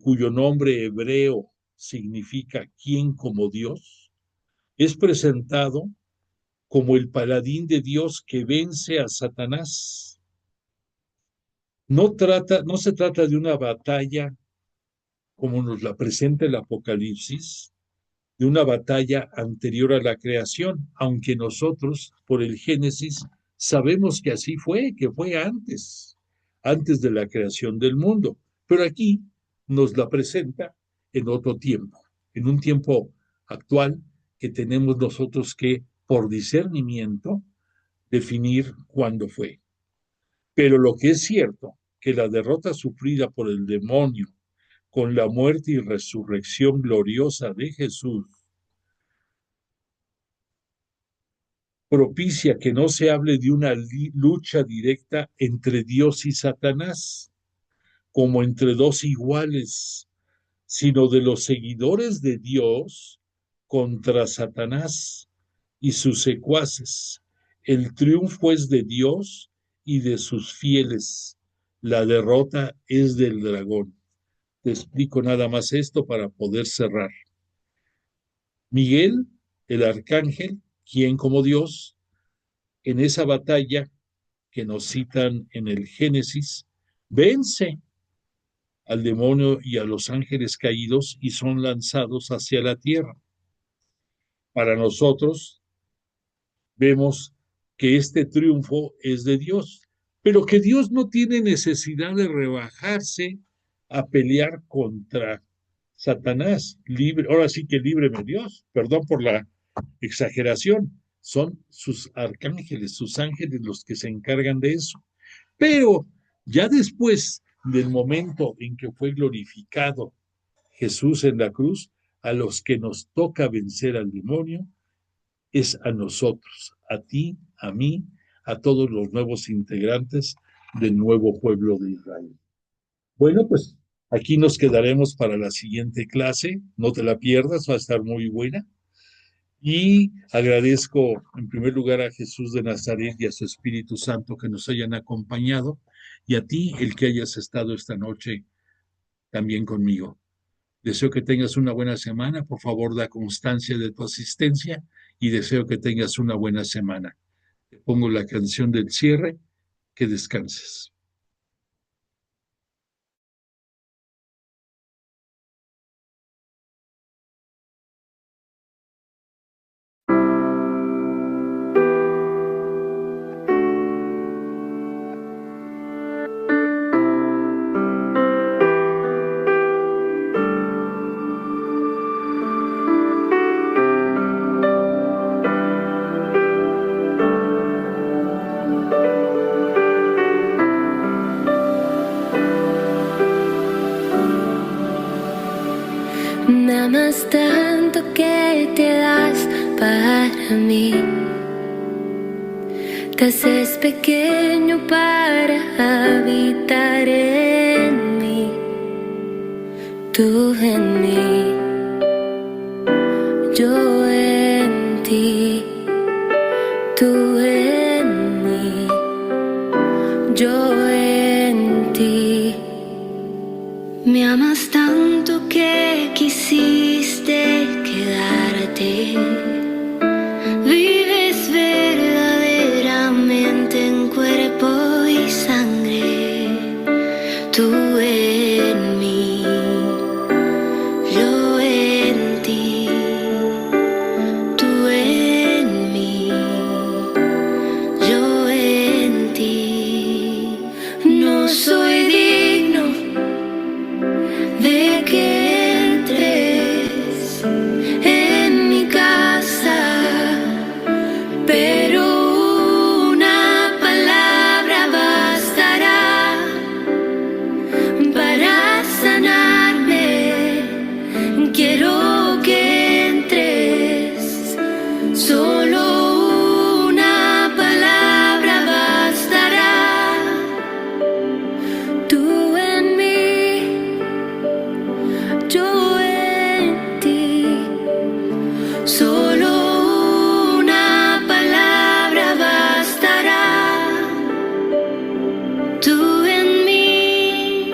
cuyo nombre hebreo significa ¿quién como Dios?, es presentado como el paladín de Dios que vence a Satanás. No se trata de una batalla como nos la presenta el Apocalipsis, de una batalla anterior a la creación, aunque nosotros, por el Génesis, sabemos que así fue, que fue antes. antes de la creación del mundo. Pero aquí nos la presenta en otro tiempo, en un tiempo actual que tenemos nosotros que, por discernimiento, definir cuándo fue. Pero lo que es cierto, que la derrota sufrida por el demonio con la muerte y resurrección gloriosa de Jesús propicia que no se hable de una lucha directa entre Dios y Satanás, como entre dos iguales, sino de los seguidores de Dios contra Satanás y sus secuaces. El triunfo es de Dios y de sus fieles. La derrota es del dragón. Te explico nada más esto para poder cerrar. Miguel, el arcángel, quien como Dios, en esa batalla que nos citan en el Génesis, vence al demonio y a los ángeles caídos y son lanzados hacia la tierra. Para nosotros vemos que este triunfo es de Dios, pero que Dios no tiene necesidad de rebajarse a pelear contra Satanás. Ahora sí que líbreme Dios, perdón por la exageración, son sus arcángeles, sus ángeles los que se encargan de eso. Pero ya después del momento en que fue glorificado Jesús en la cruz, a los que nos toca vencer al demonio es a nosotros, a ti, a mí, a todos los nuevos integrantes del nuevo pueblo de Israel. Bueno, pues aquí nos quedaremos para la siguiente clase, no te la pierdas, va a estar muy buena. Y agradezco en primer lugar a Jesús de Nazaret y a su Espíritu Santo que nos hayan acompañado, y a ti el que hayas estado esta noche también conmigo. Deseo que tengas una buena semana, por favor da constancia de tu asistencia y deseo que tengas una buena semana. Te pongo la canción del cierre, que descanses. Me amas tanto que te das para mí. Te haces pequeño para habitar en mí. Tú en mí, yo en ti. Tú en mí, yo en ti. Me amas tanto que quisiste quedarte. Vives verdaderamente en cuerpo y sangre. Tú en mí, yo en ti. Tú en mí, yo en ti. No soy digno de que entres en mi casa, pero una palabra bastará para sanarme. Quiero que entres, solo una palabra bastará. Tú en mí, yo en ti, solo una palabra bastará. Tú en mí,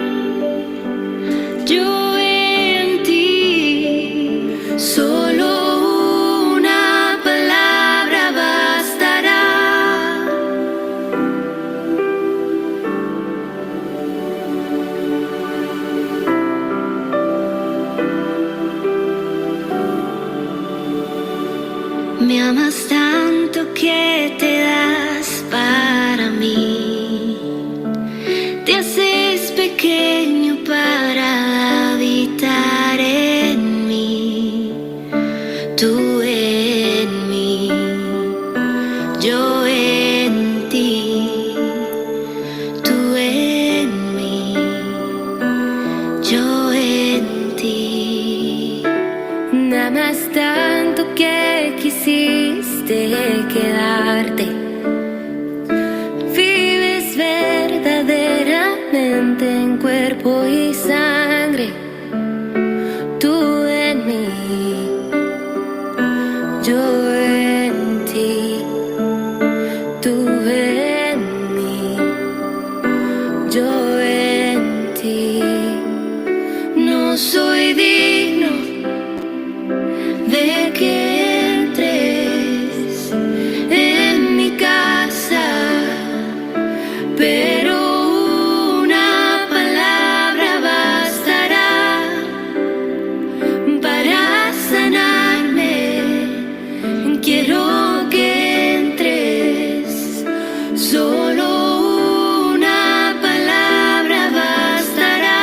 yo en ti, solo una palabra bastará. Me amas tanto que te das para mí. Te pequeño para habitar en mí, tú en mí, yo en ti, tú en mí, yo en ti. Amas tanto que quisiste quedarte. Vives verdaderamente en cuerpo y sangre. Tú en mí, yo en ti. Tú en mí, yo en ti. No soy digno de que entres en mi casa, pero una palabra bastará para sanarme. Quiero que entres, solo una palabra bastará.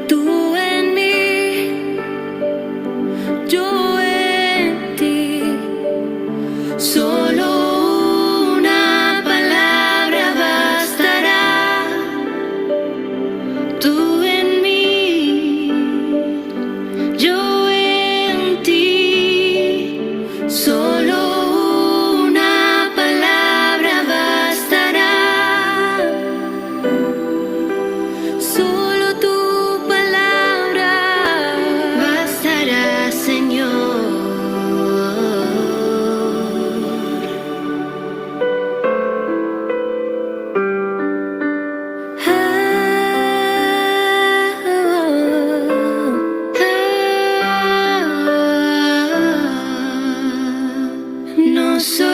Tú en mí, yo en ti, solo una palabra bastará. Tú en mí, yo en ti, solo una palabra bastará. Solo tu palabra bastará, Señor. No soy